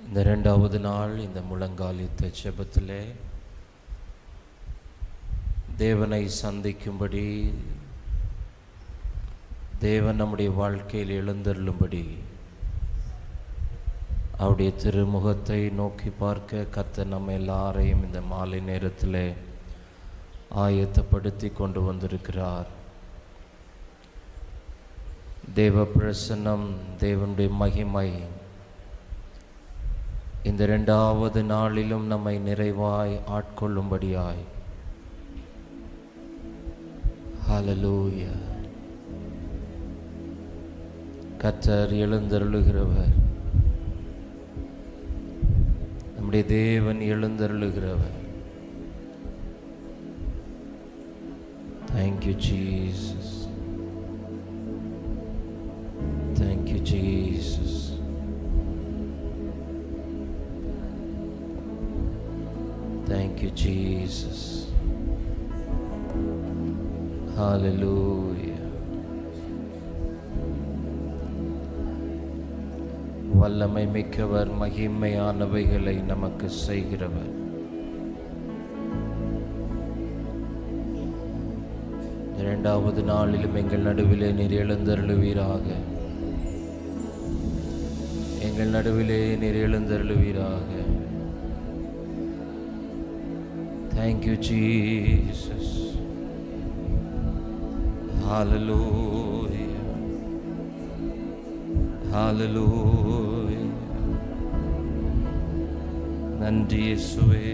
இந்த 2வது நாள் இந்த முழங்காலித்த ஜெபத்திலே தேவனை சந்திக்கும்படி, தேவன் நம்முடைய வாழ்க்கையில் எழுந்தருளும்படி, அவருடைய திருமுகத்தை நோக்கி பார்க்க கர்த்தர் நம்ம எல்லாரையும் இந்த மாலை நேரத்தில் ஆயத்தப்படுத்தி கொண்டு வந்திருக்கிறார். தேவ பிரசன்னம், தேவனுடைய மகிமை இந்த 2வது நாளிலும் நம்மை நிறைவாய் ஆட்கொள்ளும்படியாய். ஹல்லேலூயா. கர்த்தர் எழுந்தருளுகிறவர், நம்முடைய தேவன் எழுந்தருளுகிறவர். Thank you, Jesus. Thank you, Jesus. Thank you, Jesus. Hallelujah. வல்லமை மிக்கவர், மகிமையானவைகளை நமக்கு செய்கிறவர். இரண்டாவது நாளிலும் எங்கள் நடுவிலே நீர் எழுந்தருளுவீராக. எங்கள் நடுவிலே நீர் எழுந்தருளுவீராக. Thank you, Jesus. Hallelujah. Hallelujah. நன்றி இயேசுவே.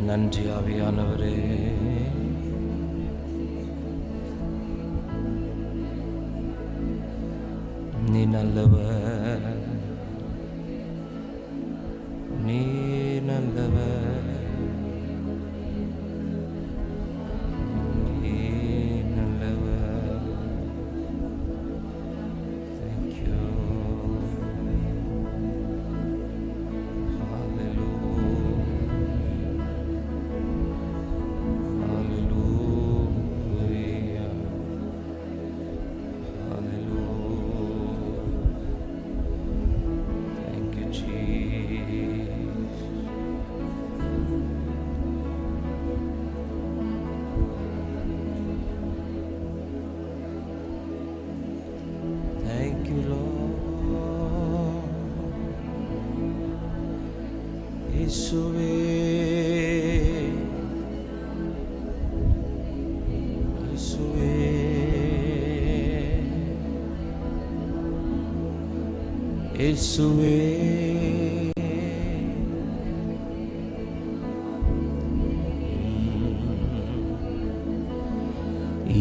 நன்றி ஆவியானவரே. நீ நல்லவர், நீ நல்லவர், நீ நல்லவர். Thank you. Hallelujah. Hallelujah. Hallelujah. Thank you, Jesus. Thank you, Lord. இயேசுவே, இயேசுவே, இயேசுவே.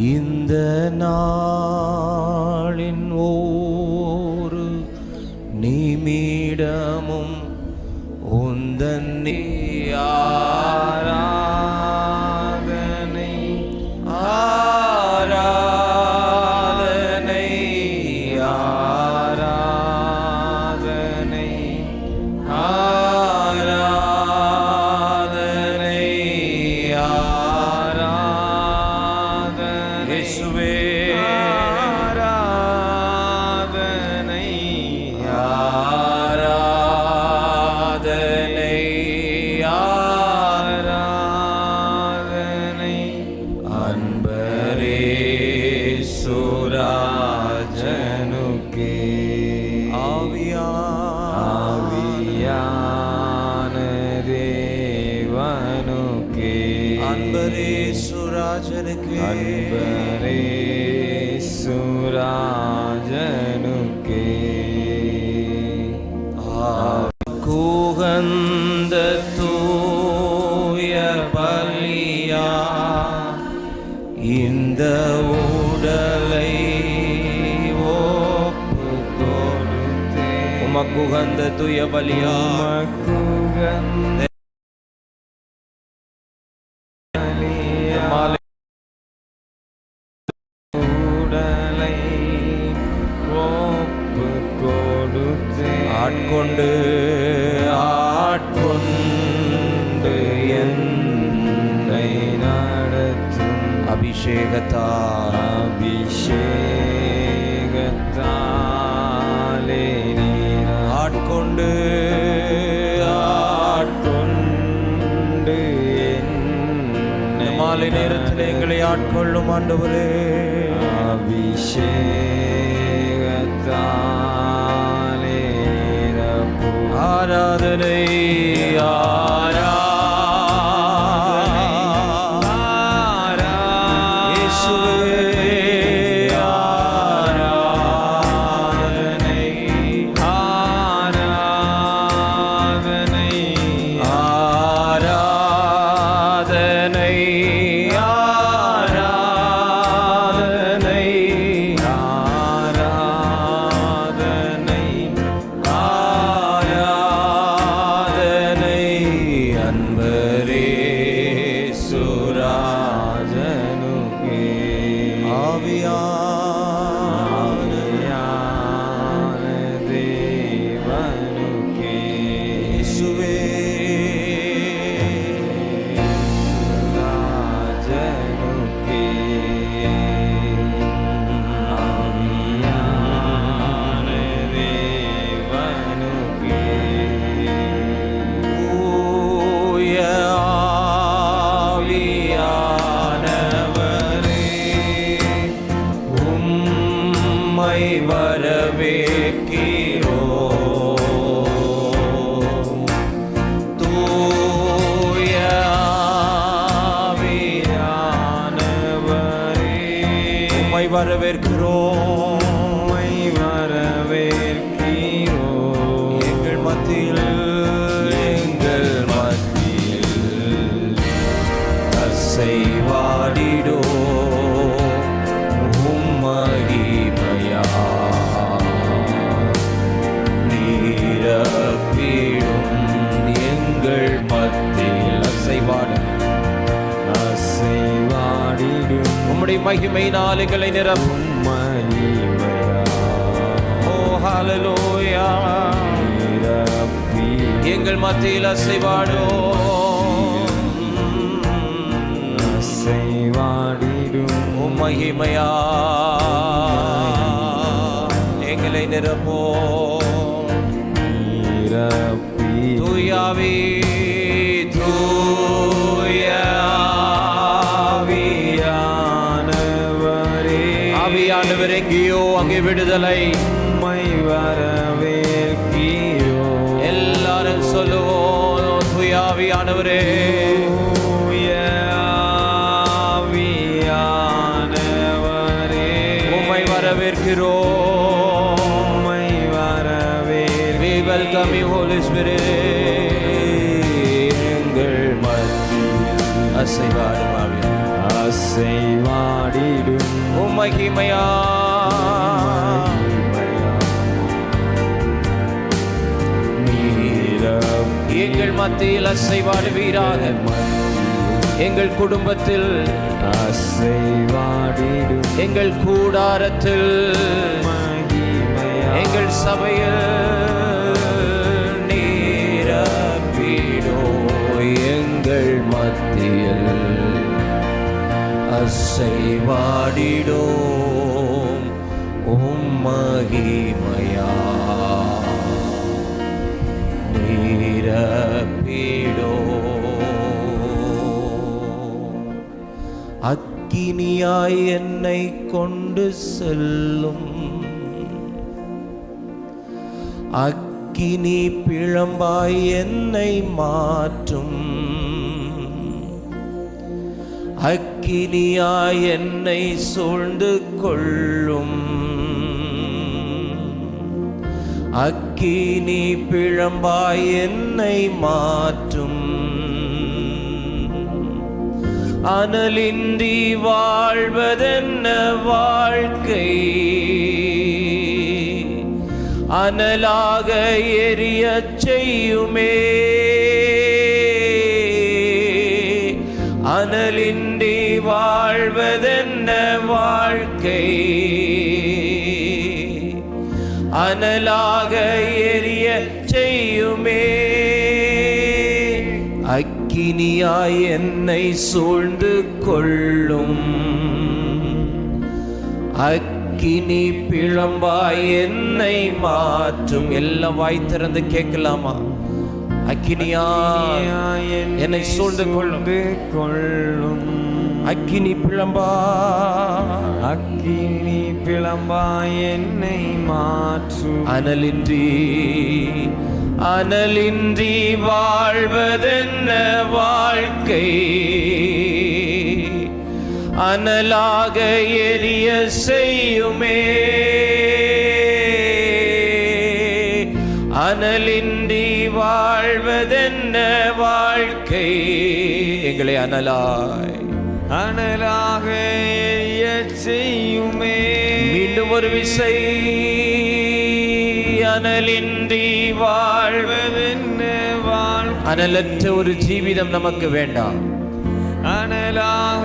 இந்த நாளின் ஒவ்வொரு நிமிடமும் உந்தன் ஆராதனை, ஆராதனை, ஆராதனை, ஆராதனை, ஆராதனை. இயேசுவே, ஆராதனை, ஆராதனை, ஆராதனை. அன்பரே சுராஜனுக்கே, ஆவியான தேவனுக்கே. அன்பரே சுராஜனுக்கே, அன்பரே சுராஜனுக்கே. கூகந்த தூய பலியா இந்த உடலை ஒப்பு கொடுத்தே. உமக்குகந்த தூய பலியா, உமக்குகந்த உடலை ஒப்பு கொடுத்தே. ஆட்கொண்டு ஆட்கொண்டு என் அபிஷேகத்தாலே ஆட்கொண்டு மாலை நேரத்தில் எங்களை ஆட்கொள்ளும் ஆண்டவரே. அபிஷேகத்தாலே ஆராதனை வரவேற்கிறோம், வரவேற்கிறோம். எங்கள் மத்தியில் அசைவாடிடோ உம்மகிமையா நீரப்பிடும் எங்கள் மத்தியில் அசைவாடிடும் உம்முடைய மகிமையினால் எங்களை நிரப்பும். ஓ ஹல்லேலூயா, எங்கள் மத்தியில் அசைவாடிடும் உம் மகிமையா எங்களை நிரப்பும். தூயாவே ஆவியானவர் எங்கேயோ அங்கே விடுதலை. வரவேற்கியோ எல்லாரும் சொல்லுவோம், தூயாவியானவரே உம்மை வரவேற்கிறோம், உம்மை வரவேற்கிறோம். We welcome you, Holy Spirit. எங்கள் மத்தியில் அசைவாடிடும் உம் மகிமையா எங்கள் மத்தியில் அசைவாடுவீராக. எங்கள் குடும்பத்தில் அசைவாடிடும், எங்கள் கூடாரத்தில் எங்கள் சபையில் நீரப்பிடோ எங்கள் மத்தியில் அசைவாடிடோம் உம் மகிமையா நீரப்பிடோ. அக்கினியாய் என்னை கொண்டு செல்லும், அக்கினி பிழம்பாய் என்னை மாற்றும், அக்கினியாய் என்னை சூழ்ந்து கொள்ளும், அக்கினி பிழம்பாய் என்னை மாற்றும். அனலின்றி வாழ்வதென்ன வாழ்க்கை, அனலாக எரியச் செய்யுமே. அனலின்றி வாழ்வதென்ன வாழ்க்கை, அனலாக எரியச் செய்யுமே. அக்கினியாய் என்னை சூழ்ந்து கொள்ளும், அக்கினி பிழம்பாய் என்னை மாற்றும். எல்லாம் வாய் திறந்து கேட்கலாமா? அக்கினியாய் என்னை சூழ்ந்து கொள்ளும், அக்கினி பிழம்பாய் என்னை மாற்றும். அனலின்றி வாழ்வதென்ன வாழ்க்கை, அனலாக எரிய செய்யுமே. அனலின்றி வாழ்வதென்ன வாழ்க்கை, எங்களை அனலாக எரிய செய்யுமே. மீண்டும் ஒரு விசை, அனலின்றி வாழ்வதென்ன வாழ்க்கை. அனலற்ற ஒரு ஜீவிதம் நமக்கு வேண்டாம். அனலாக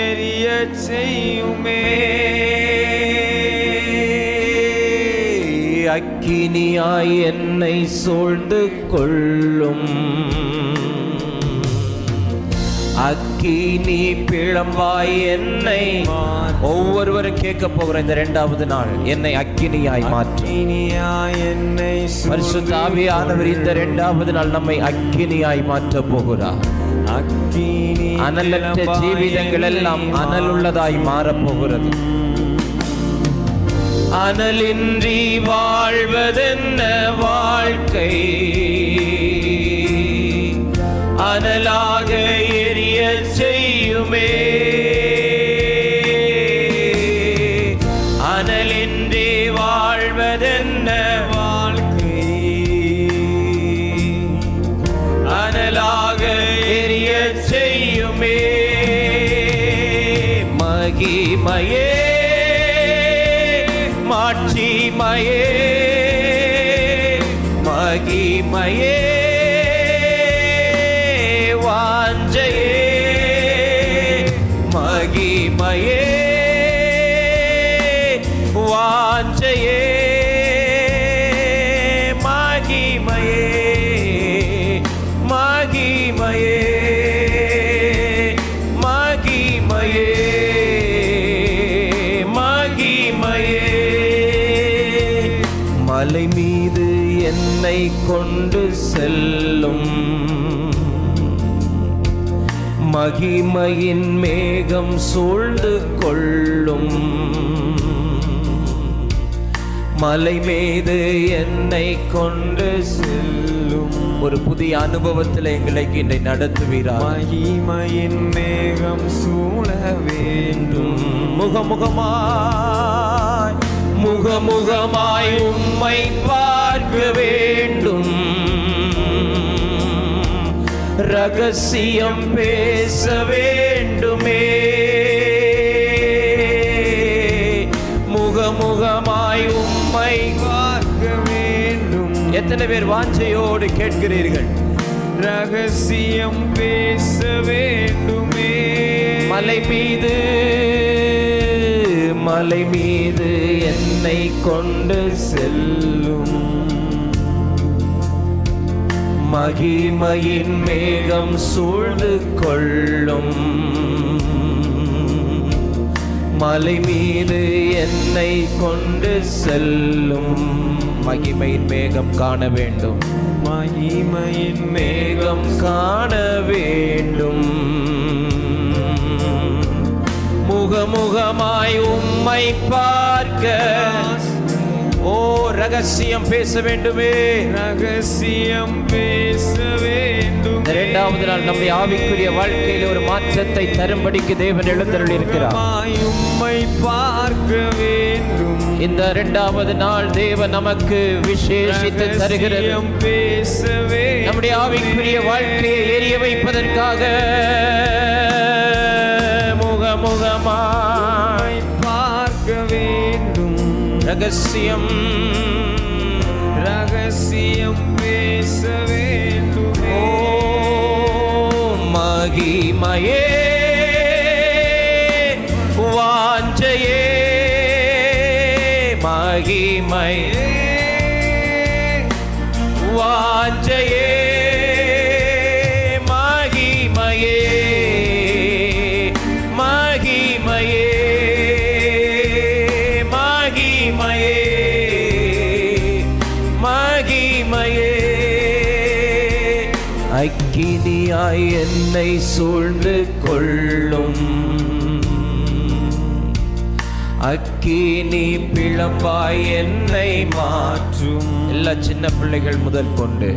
எரிய செய்யுமே. அக்கினியாய் என்னை சூழ்ந்து கொள்ளும், அக்கினி பிழம்பாய் என்னை. ஒவ்வொருவரும் கேட்க போகிற இந்த 2வது நாள், என்னை அக்கினியாய் மாற்றும். பரிசுத்த ஆவியானவர் இந்த 2வது நாள் நம்மை அக்கினியாய் மாற்ற போகிறார். அனலற்ற ஜீவிதங்கள் எல்லாம் அனலுள்ளதாய் மாறப்போகிறது. அனலின்றி வாழ்வதென்ன வாழ்க்கை, அனலாக எரிய செய்யுமே. அனலின்றி வாழ்வதென்ன வாழ்க்கை, அனலாக எரிய செய்யுமே. மகிமையே மாட்சிமையே, மகிமையே வாஞ்சையே, மகிமையே வாஞ்சையே, மகிமையே மகிமையே மகிமையே மகிமையே. மலை மீது என்னை கொண்டு செல்லும், மகிமையின் மேகம் சூழ்ந்து கொள்ளும். மலை மீது என்னை கொண்டு செல்லும். ஒரு புதிய அனுபவத்தில் எங்களை இன்றை நடத்துவீரார். மகிமையின் மேகம் சூழ வேண்டும். முகமுகமாய் உம்மை பார்க்க வேண்டும். ரகசியம் பேச வேண்டுமே. முகமுகமாய் உம்மை பார்க்க வேண்டும். எத்தனை பேர் வாஞ்சையோடு கேட்கிறீர்கள்? ரகசியம் பேச வேண்டுமே. மலை மீது என்னை கொண்டு செல்லும். மகிமையின் மேகம் சூழ்ந்து கொள்ளும். மலை மீது என்னை கொண்டு செல்லும். மகிமையின் மேகம் காண வேண்டும். மகிமையின் மேகம் காண வேண்டும். முகமுகமாய் உம்மை பார்க்க. ஓ, ரகசியம் பேச வேண்டுமே. ரகசியம் பேச வேண்டும். 2வது நாள் நம்முடைய ஆவிக்குரிய வாழ்க்கையில் ஒரு மாற்றத்தை தரும்படிக்கு தேவன் எழுந்தருளி இருக்கிறார். உம்மை பார்க்க வேண்டும். இந்த 2வது நாள் தேவன் நமக்கு விசேஷித்து தருகிறது. பேசவே நம்முடைய ஆவிக்குரிய வாழ்க்கையை எரிய வைப்பதற்காக முகமுகமாய் பார்க்க வேண்டும். ரகசியம் பேச வேண்டும். ஓ, மகிமையே வாஞ்சையே, மகிமையே வாஞ்சையே, அக்கினியாய் என்னை சூழ்ந்து கொள்ளும். அக்கினி பிளம்பாய் என்னை மாற்றும். எல்லா சின்ன பிள்ளைகள் முதல் கொண்டு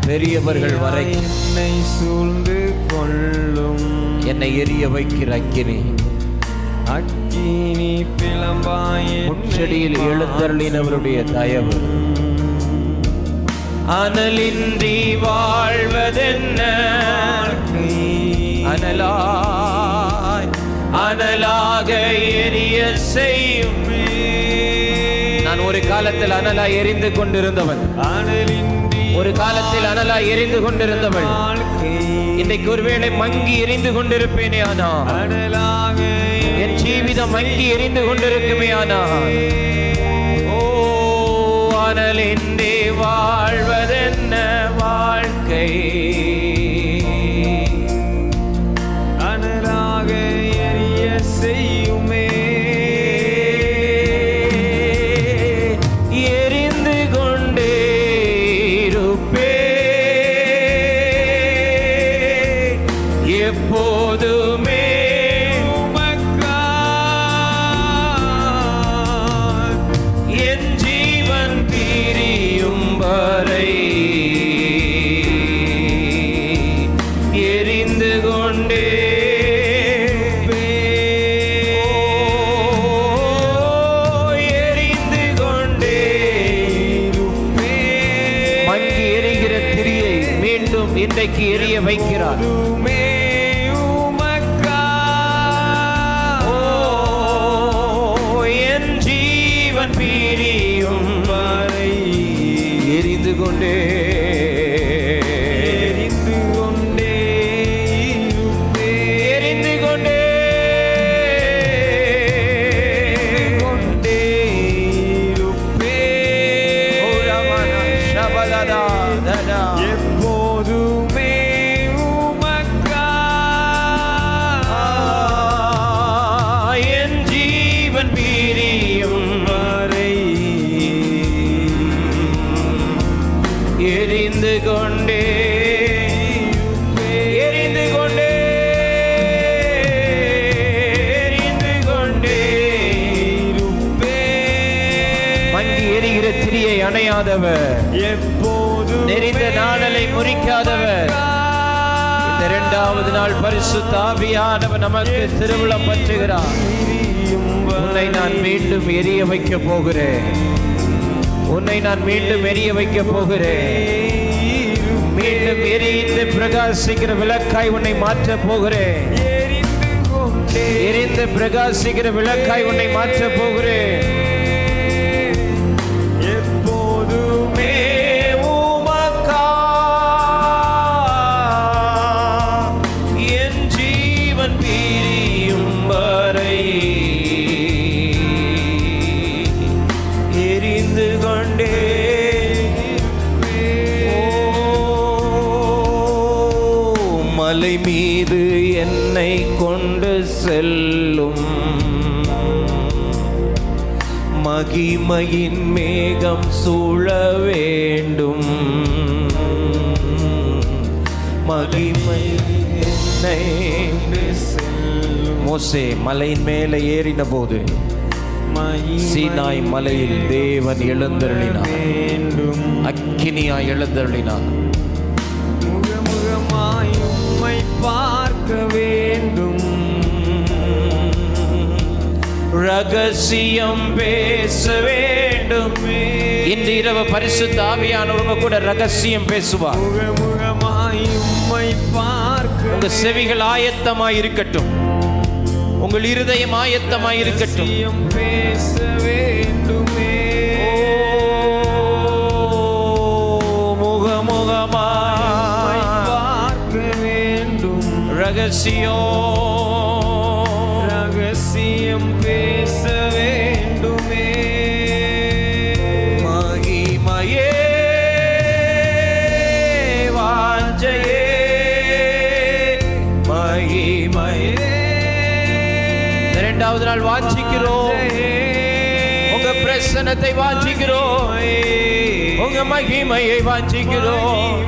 பெரியவர்கள் வரை என்னை சூழ்ந்து கொள்ளும். என்னை எரிய வைக்கிற அக்கினி, அக்கினி பிளம்பாய் முச்செடியில் எழுந்தருளினவருடைய தயவு. அனலின்றி வாழ்வதென்ன, அனலாய் அனலாக எரிய செய்யுமே. நான் ஒரு காலத்தில் அனலாய் எரிந்து கொண்டிருந்தவன், ஒரு காலத்தில் அனலாய் எரிந்து கொண்டிருந்தவள். இன்றைக்கு ஒருவேளை மங்கி எரிந்து கொண்டிருப்பேனே, ஆனால் என் ஜீவிதம் மங்கி எரிந்து கொண்டிருக்குமே. ஆனால் ஓ, அனலின்றி வாழ்வதென்ன வாழ்க்கை, அனலாக எரிய செய்யுமே. எரிந்து கொண்டே இருப்பே எப்போதுமே. என் ஜீவன் பிரியும் வரை எரிந்து கொண்டே எரிந்து கொண்டே மங்கி எரிகிற திரியை மீண்டும் இன்றைக்கு எரிய வைக்கிறார். எரிந்து கொண்டே எரிந்து கொண்டே எரிந்து கொண்டே கொண்டே இருப்பே. எப்போதுமே உமக்கா என் ஜீவன் பிரியும் வரை எரிந்து கொண்டே எரிந்து கொண்டே எரிந்து கொண்டே மங்கி எரிகிற திரியை அணையாதவர், எப்போதும் நெறிந்த நாணலை முறிக்காதவர். இந்த இரண்டாவது நாள் பரிசுத்த ஆவியானவர் நமக்கு திருவிழம் பற்றுகிறார். உன்னை நான் மீண்டும் எரிய வைக்க போகிறேன், உன்னை நான் மீண்டும் எரிய வைக்க போகிறேன். மீண்டும் எரிந்து பிரகாசிக்கிற விளக்காய் உன்னை மாற்ற போகிறேன். எரிந்து பிரகாசிக்கிற விளக்காய் உன்னை மாற்ற போகிறேன். எப்போதுமே உமக்கா என் ஜீவன் பிரியும் வரை எரிந்து கொண்டே. மலை மீது என்னை கொண்டு செல்லும், மகிமையின் மேகம் சூழ வேண்டும். மகிமை என்னை செல்லும். மோசே மலையின் மேலே ஏறின போது சீனாய் மலையில் தேவன் எழுந்தருளினார், அக்கினியாய் எழுந்தருளினார். முகமுகமாய் உம்மை பார்க்க வேண்டும், ரகசியம் பேச வேண்டும். இன்று இரவு பரிசுத்த ஆவியானவர் உங்க கூட ரகசியம் பேசுவார். முகமுகமாய் உம்மை பார்க்க உங்க செவிகள் ஆயத்தமாய் இருக்கட்டும், உங்கள் இருதயம் ஆயத்தமாய் இருக்கட்டும். பேச வேண்டுமே. முகமுகமாய் பார்க்க வேண்டும், ரகசியம் பேச வேண்டுமே. மகிமையே வாஞ்சையே மகிமையே. இரண்டாவது நாள் வாஞ்சிக்கிறோம், உங்க பிரசன்னத்தை வாஞ்சிக்கிறோம், உங்க மகிமையை வாஞ்சிக்கிறோம்.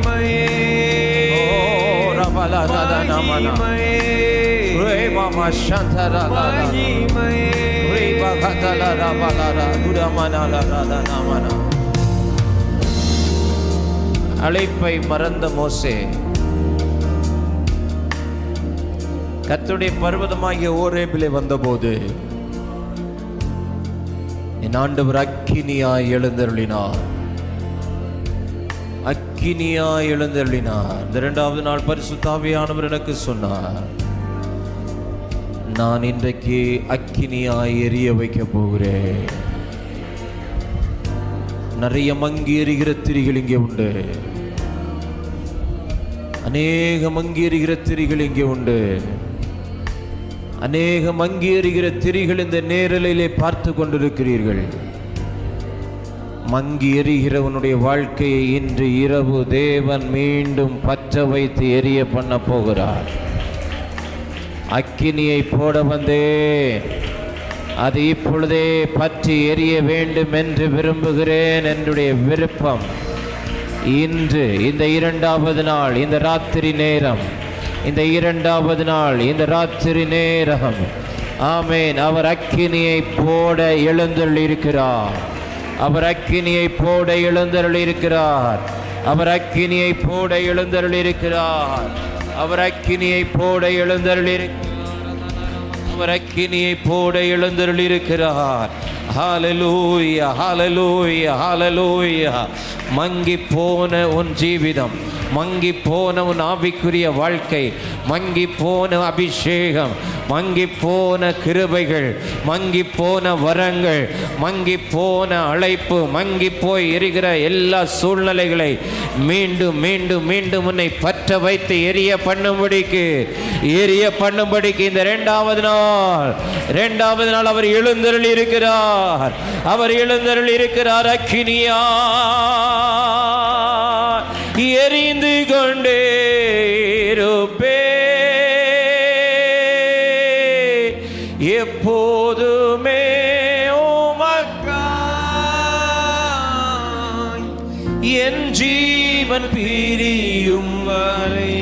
மகிமையே Mama Shantara மகிமையே Reba Katala Rabalara Duramana Lara Namana. அழைப்பை மறந்த மோசே கர்த்தருடைய பர்வதமாகிய ஓரேபிலே வந்தபோது என் ஆண்டவர் அக்கினியாய் எழுந்தருளினார். அக்கினியாய் எழுந்தருளினார். இந்த இரண்டாவது நாள் பரிசுத்த ஆவியானவர் எனக்கு சொன்னார், நான் இன்றைக்கு அக்கினியாய் எரிய வைக்க போகிறேன். நிறைய மங்கி எரிகிற திரிகள் இங்கே உண்டு. அநேக மங்கி எரிகிற திரிகள் இங்கே உண்டு. அநேக மங்கி எரிகிற திரிகள் இந்த நேரலையிலே பார்த்து கொண்டிருக்கிறீர்கள். மங்கி எரிகிறவனுடைய வாழ்க்கையை இன்று இரவு தேவன் மீண்டும் பற்ற வைத்து எரிய பண்ண போகிறார். அக்கினியை போட வந்தேன், அது இப்பொழுதே பற்றி எரிய வேண்டும் என்று விரும்புகிறேன். என்னுடைய விருப்பம் இன்று இந்த இரண்டாவது நாள், இந்த ராத்திரி நேரம், இந்த இரண்டாவது நாள், இந்த ராத்திரி நேரம், ஆமேன், அவர் அக்கினியை போட எழுந்தருளியிருக்கிறார். அவர் அக்கினியை போட எழுந்தருளியிருக்கிறார். அவர் அக்கினியை போட எழுந்தருளியிருக்கிறார். அவர் அக்கினியை போட எழுந்தருளியிருக்கிறார். அவர் அக்கினியை போட எழுந்தருளியிருக்கிறார். ஹல்லேலூயா, ஹல்லேலூயா, ஹல்லேலூயா. மங்கி போன உன் ஜீவிதம், மங்கி போன உன் ஆவிக்குரிய வாழ்க்கை, மங்கி போன அபிஷேகம், மங்கி போன கிருபைகள், மங்கி போன வரங்கள், மங்கி போன அழைப்பு, மங்கி போய் எரிகிற எல்லா சூழ்நிலைகளை மீண்டும் மீண்டும் மீண்டும் உன்னை பற்ற வைத்து எரிய பண்ணும்படிக்கு இந்த இரண்டாவது நாள் அவர் எழுந்தருளி இருக்கிறார். அவர் எழுந்தருளி இருக்கிறார். அக்கினியா எரிந்து கொண்டே இருப்பே, எப்போதுமே உமக்காய் என் ஜீவன் பிரியும் வரை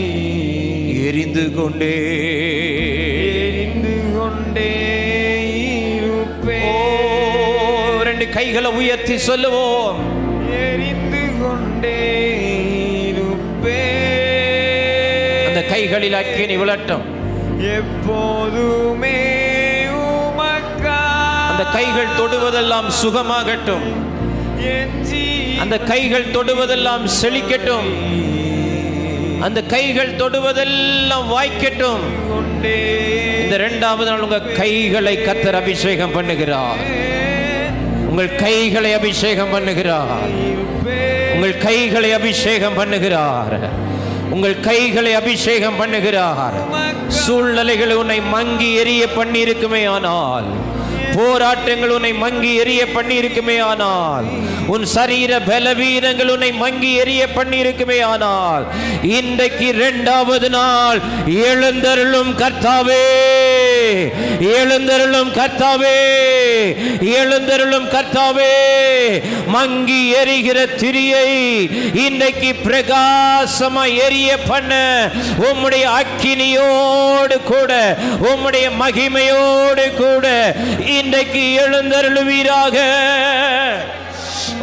எரிந்து கொண்டே இருப்பே. ரெண்டு கைகளை உயர்த்தி சொல்லுவோம், எரிந்து கொண்டே இருப்பே. அந்த கைகளில் அக்கினி விழட்டும் எப்போதுமே உமக்காய். அந்த கைகள் தொடுவதெல்லாம் சுகமாகட்டும். அந்த கைகள் தொடுவதெல்லாம் செழிக்கட்டும். அந்த கைகள் தொடுவதெல்லாம் வாய்க்கட்டும். இந்த இரண்டாவது நாள் உங்க கைகளை கர்த்தர் அபிஷேகம் பண்ணுகிறார். உங்கள் கைகளை அபிஷேகம் பண்ணுகிறார். உங்கள் கைகளை அபிஷேகம் பண்ணுகிறார். உங்கள் கைகளை அபிஷேகம் பண்ணுகிறார். சூழ்நிலைகள் உன்னை மங்கி எரிய பண்ணி இருக்குமே ஆனால், போராட்டங்கள் உன்னை மங்கி எரிய பண்ணி இருக்குமே ஆனால், உன் சரீர பலவீனங்கள் உன்னை மங்கி எரிய பண்ணி இருக்குமே ஆனால், இன்றைக்கு இரண்டாவது நாள் எழுந்தருளும் கர்த்தாவே, எழுந்தருளும் கர்த்தாவே, எழுந்தருளும் கர்த்தாவே. மங்கி எரிகிற திரியை இன்றைக்கு பிரகாசமாய் எரிய பண்ண உம்முடைய அக்கினியோடு கூட, உம்முடைய மகிமையோடு கூட இன்றைக்கு எழுந்தருளுவீராக.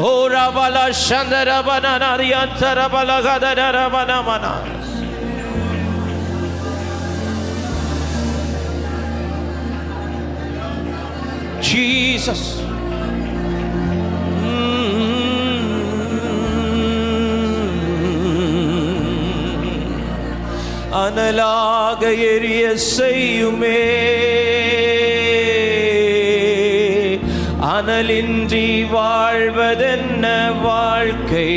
ஓ ரபல சந்தரபனரியந்தரபலகதரபனமன. Jesus. அனலாக எரிய செய்யுமே, அனலின்றி வாழ்வதென்ன வாழ்க்கை.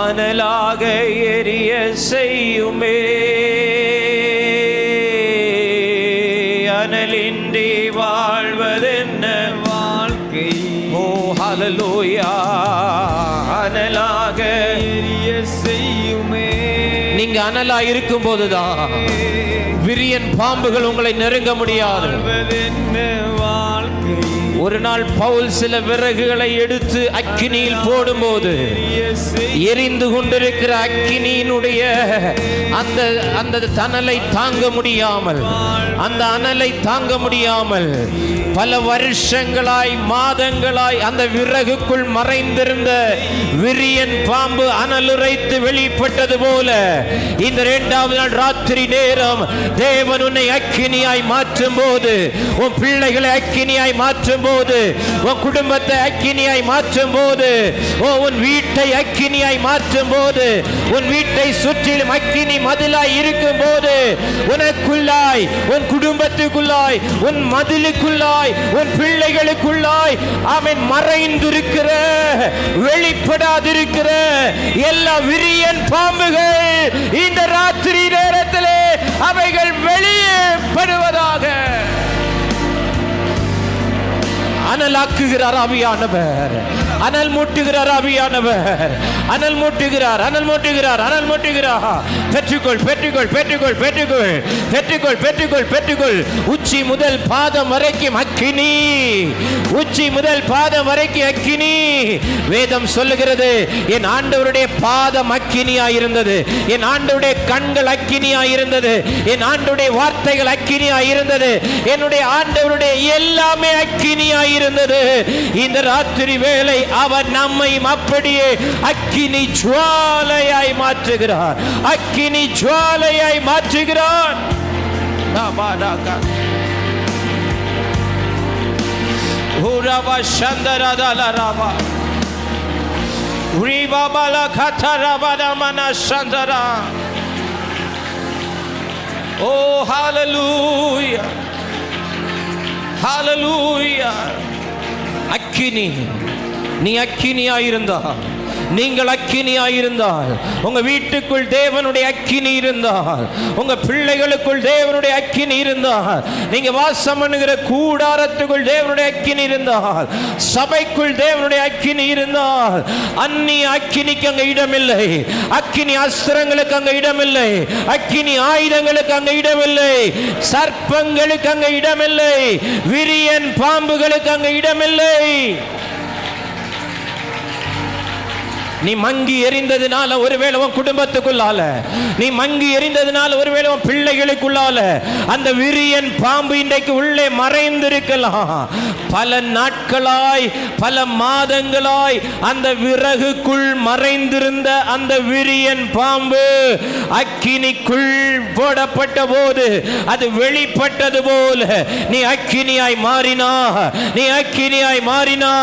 அனலாக எரிய செய்யுமே, அனலின்றி வாழ்வதென்ன வாழ்க்கை. ஓ ஹல்லேலூயா. அனலாக எரிய செய்யுமே. நீங்க அனலா இருக்கும் போதுதான் விரியன் பாம்புகள் உங்களை நெருங்க முடியாது. வாழ்க்கை ஒரு நாள் பவுல் சில விறகுகளை எடுத்து அக்கினியில் போடும்போது எரிந்து கொண்டிருக்கிற அக்கினியினுடைய அந்த தணலை தாங்க முடியாமல், அந்த அனலை தாங்க முடியாமல் பல வருஷங்களாய் மாதங்களாய் அந்த விறகுக்குள் மறைந்திருந்த விரியன் பாம்பு அனலுரைத்து வெளிப்பட்டது போல இந்த இரண்டாவது நாள் ராத்திரி நேரம் தேவன் உன்னை அக்கினியாய் மாற்றும் போது, உன் பிள்ளைகளை அக்கினியாய் மாற்றும் போது, உன் குடும்பத்தை அக்கினியாய் மாற்றும் போது, உன் வீட்டை அக்கினியாய் மாற்றும் போது, உன் வீட்டை சுற்றிலும் அக்கினி மதிலாய் இருக்கும் போது, உனக்குள்ளாய், உன் குடும்பத்துக்குள்ளாய், உன் மதிலுக்குள்ளாய், உன் பிள்ளைகளுக்குள்ளாய் அவன் மறைந்திருக்கிற, வெளிப்படாதிருக்கிற எல்லா விரியன் பாம்புகள் இந்த ராத்திரி நேரத்திலே அவைகள் வெளியே படுவதாக அனலாக்குகிறார் ஆவியானவர். அனல் மூட்டுகிறார் ஆவியானவர். அனல் மூட்டுகிறார், அனல் மூட்டுகிறார், அனல் மூட்டுகிறார். பெற்றுக்கொள், பெற்றுக்கொள், பெற்றுக்கொள், பெற்றுக்கொள், பெற்றுக்கொள், பெற்றுக்கொள், பெற்றுக்கொள். உச்சி முதல் பாதம் வரைக்கும் அக்கினி, உச்சி முதல் பாதம் வரைக்கும் அக்கினி. வேதம் சொல்லுகிறது, என் ஆண்டவருடைய பாதம் அக்கினியாய் இருந்தது, என் ஆண்டவருடைய கண்கள் அக்கினியாய் இருந்தது, என் ஆண்டவருடைய வார்த்தைகள் அக்கினியாய் இருந்தது, என்னுடைய ஆண்டவருடைய எல்லாமே அக்கினியாய் இருந்தது. இந்த ராத்திரி வேளை அவர் நம்மை அப்படியே அக்கினி ஜுவாலையாய் மாற்றுகிறார், அக்கினி ஜுவாலையாய் மாற்றுகிறார். Oh, hallelujah, hallelujah. அக்கினி, நீ அக்கினியாயிருந்தால், நீங்கள் அக்கினியாயிருந்தால், உங்க வீட்டுக்குள் தேவனுடைய அக்கினி இருந்தால், உங்க பிள்ளைகளுக்குள் தேவனுடைய அக்கினி இருந்தால், நீங்க வாசம் பண்ணுகிற கூடாரத்துக்குள் தேவனுடைய அக்கினி இருந்தால், சபைக்குள் தேவனுடைய அக்கினி இருந்தால், அந்நிய அக்கினிக்கு அங்க இடமில்லை, அக்கினி அஸ்திரங்களுக்கு அங்க இடமில்லை, அக்கினி ஆயுதங்களுக்கு அங்க இடமில்லை, சர்ப்பங்களுக்கு அங்க இடமில்லை, விரியன் பாம்புகளுக்கு அங்க இடமில்லை. நீ மங்கி எரிந்ததுனால ஒருவேளை உன் குடும்பத்துக்குள்ளால, நீ மங்கி எரிந்ததுனால ஒருவேளை உன் பிள்ளைகளுக்குள்ளால அந்த விரியன் பாம்பு இன்றைக்கு உள்ளே மறைந்திருக்கலாம். பல நாட்களாய், பல மாதங்களாய் அந்த விறகுக்குள் மறைந்திருந்த அந்த விரியன் பாம்பு அக்கினிக்குள் போடப்பட்ட போது அது வெளிப்பட்டது போல நீ அக்கினியாய் மாறினா, நீ அக்கினியாய் மாறினா,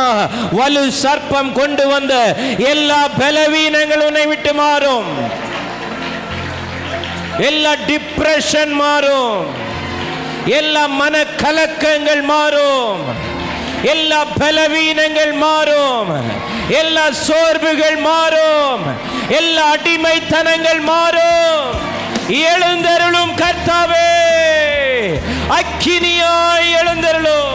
வலு சர்ப்பம் கொண்டு வந்த எல்லா பலவீனங்கள் உன்னை விட்டு மாறும், எல்லா டிப்ரெஷன் மாறும், எல்லா மன கலக்கங்கள் மாறும், எல்லா பலவீனங்கள் மாறும், எல்லா சோர்வுகள் மாறும், எல்லா அடிமைத்தனங்கள் மாறும். எழுந்தருளும் கர்த்தாவே, அக்கினியாய் எழுந்தருளும்.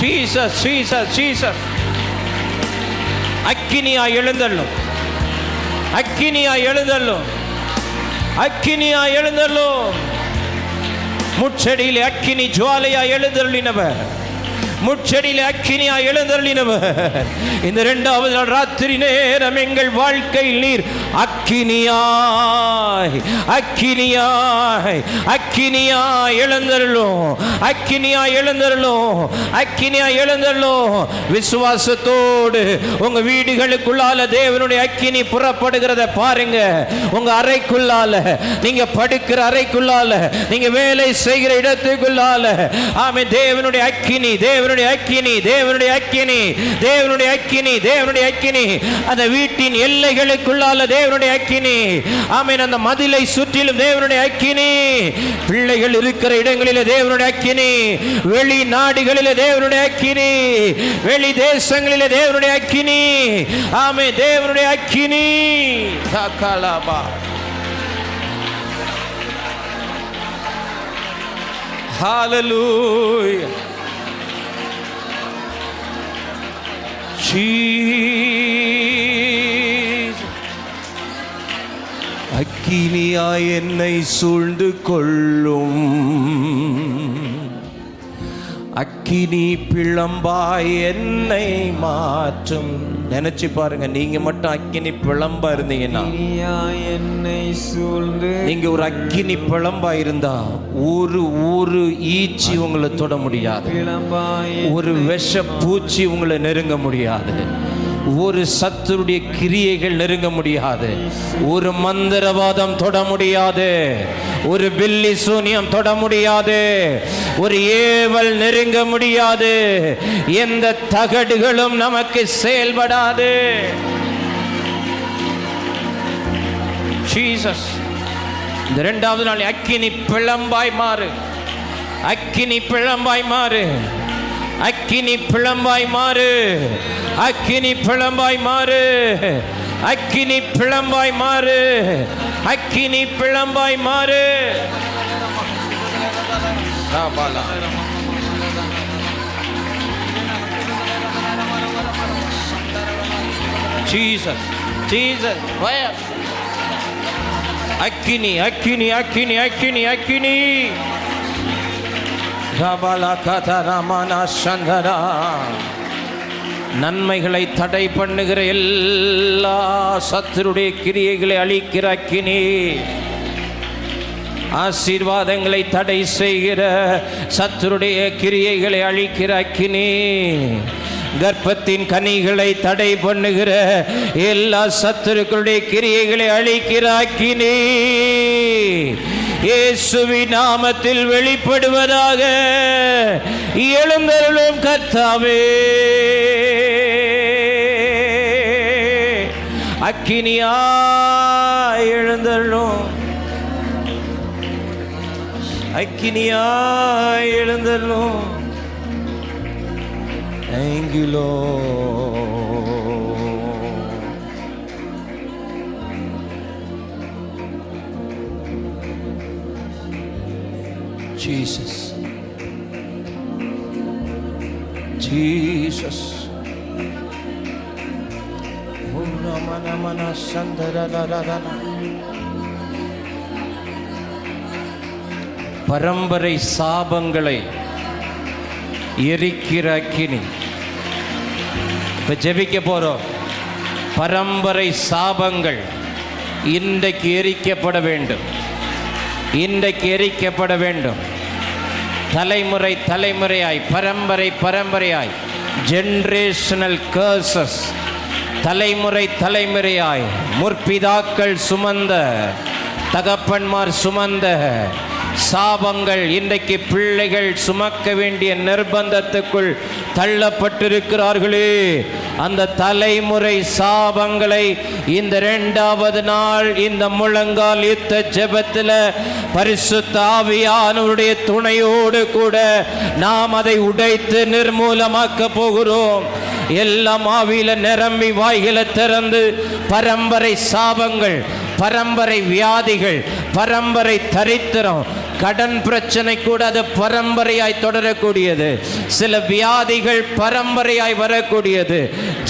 Jesus, Jesus, Jesus. அக்கினியாய் எழுந்தருளும், அக்கினியாய் எழுந்தருளும், அக்கினியாய் எழுந்தருளும். முச்செடியிலே அக்கினி ஜுவாலையாய் எழுந்தருளினவர், முச்செடியிலே அக்கினியாய் எழுந்தருளினவர். இந்த இரண்டாவது நாள் ராத்திரி நேரம் எங்கள் வாழ்க்கையில் நீர் அக்கினியாய், அக்கினியாய், அக்கினியாய் எழுந்தருளும், அக்கினியாய் எழுந்தருளும், அக்கினியாய் எழுந்தருளும். விசுவாசத்தோடு உங்க வீடுகளுக்குள்ளால தேவனுடைய அக்கினி புறப்படுகிறத பாருங்க. உங்க அறைக்குள்ளால, நீங்க படுக்கிற அறைக்குள்ளால, நீங்க வேலை செய்கிற இடத்துக்குள்ளால, ஆமென், தேவனுடைய அக்கினி, தேவனுடைய அக்கினி, தேவனுடைய அக்கினி, தேவனுடைய அக்கினி, தேவனுடைய அக்கினி. அந்த வீட்டின் எல்லைகளுக்குள்ளால தேவனுடைய அக்கினி, ஆமென். அந்த மதிலை சுற்றிலும் தேவனுடைய அக்கினி, பிள்ளைகள் இருக்கிற இடங்களிலே தேவனுடைய அக்கினி, வெளி நாடுகளிலே தேவனுடைய அக்கினி, வெளி தேசங்களிலே தேவனுடைய அக்கினி, ஆமென், தேவனுடைய அக்கினி. தக்கலபா ஹalleluya. Jesus. அக்கினியாய் என்னை சூழ்ந்து கொள்ளும், அக்கினி பிளம்பாய் என்னை மாற்றும். நினைச்சு பாருங்க, நீங்க மட்டும் அக்கினி பிளம்பா இருந்தீங்கன்னா, என்னை சூழ்ந்து நீங்க ஒரு அக்கினி பிளம்பா இருந்தா ஒரு ஈச்சி உங்களை தொட முடியாது, ஒரு விஷ பூச்சி உங்களை நெருங்க முடியாது, ஒரு சத்துருடைய கிரியைகள் நெருங்க முடியாது, ஒரு மந்திரவாதம் தொட முடியாது, ஒரு பில்லி சூனியம் தொட முடியாது, ஒரு ஏவல் நெருங்க முடியாது, எந்த தகடுகளும் நமக்கு செயல்படாது. ஜீசஸ், இந்த இரண்டாவது நாள் அக்கினி பிளம்பாய் மாறு, அக்கினி பிளம்பாய் மாறு, அக்கினி பிளம்பாய் மாறு, அக்கினி பிளம்பாய் மாறு, அக்கினி பிளம்பாய் மாறு, அக்கினி பிளம்பாய் மாறு. ஜீசஸ், ஜீசஸ், அக்கினி அக்கினி அக்கினி அக்கினி அக்கினி. நன்மைகளை தடை பண்ணுகிற எல்லா சத்துருடைய கிரியைகளை அழிக்கிற அக்கினி, ஆசீர்வாதங்களை தடை செய்கிற சத்துருடைய கிரியைகளை அழிக்கிற அக்கினி, கர்ப்பத்தின் கனிகளை தடை பண்ணுகிற எல்லா சத்துருக்களுடைய கிரியைகளை அழிக்கிற அக்கினி இயேசுவின் நாமத்தில் வெளிப்படுவதாக. எழுந்தருளும் கர்த்தாவே, அக்கினியாய் எழுந்தருளும், அக்கினியாய் எழுந்தருளும். Thank you, Lord. Jesus, Jesus. பரம்பரை சாபங்களை எரிக்கிற அக்கினி. இப்ப ஜெபிக்க போறோம். பரம்பரை சாபங்கள் இன்றைக்கு எரிக்கப்பட வேண்டும், இன்றைக்கு எரிக்கப்பட வேண்டும். தலைமுறை தலைமுறையாய், பரம்பரை பரம்பரையாய், ஜெனரேஷனல் கர்சஸ், தலைமுறை தலைமுறையாய் முற்பிதாக்கள் சுமந்த, தகப்பன்மார் சுமந்த சாபங்கள் இன்றைக்கு பிள்ளைகள் சுமக்க வேண்டிய நிர்பந்தத்துக்குள் தள்ளப்பட்டிருக்கிறார்களே. அந்த தலைமுறை சாபங்களை இந்த இரண்டாவது நாள் இந்த முழங்கால் யுத்த ஜெபத்தில் பரிசுத்த ஆவியானவருடைய துணையோடு கூட நாம் அதை உடைத்து நிர்மூலமாக்க போகிறோம். எல்லாம் ஆவியில நிரம்பி வாய்களை திறந்து பரம்பரை சாபங்கள், பரம்பரை வியாதிகள், பரம்பரை தரித்திரம், கடன் பிரச்சனை கூட அது பரம்பரையாய் தொடரக்கூடியது. சில வியாதிகள் பரம்பரையாய் வரக்கூடியது.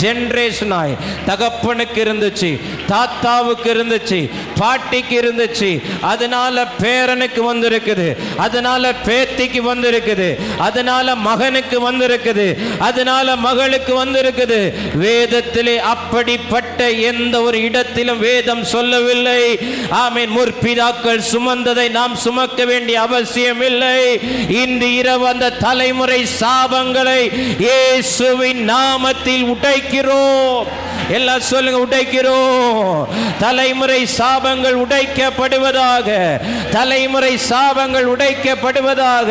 ஜெனரேஷனாய் தகப்பனுக்கு இருந்துச்சு, தாத்தாவுக்கு இருந்துச்சு, பாட்டிக்கு இருந்துச்சு, அதனால பேரனுக்கு வந்திருக்குது, அதனால பேத்திக்கு வந்திருக்குது, அதனால மகனுக்கு வந்திருக்குது, அதனால மகளுக்கு வந்திருக்குது. வேதத்திலே அப்படிப்பட்ட எந்த ஒரு இடத்திலும் வேதம் சொல்லவில்லை. ஆமென். முற்பிதாக்கள் சுமந்ததை நாம் சுமக்க வேண்டிய அவசியம் இல்லை. இன்று இரவு அந்த தலைமுறை சாபங்களை இயேசுவின் நாமத்தில் உடைக்கிறோம். எல்லாம் சொல்லுங்க, உடைக்கிறோம். தலைமுறை சாபங்கள் உடைக்கப்படுவதாக, தலைமுறை சாபங்கள் உடைக்கப்படுவதாக.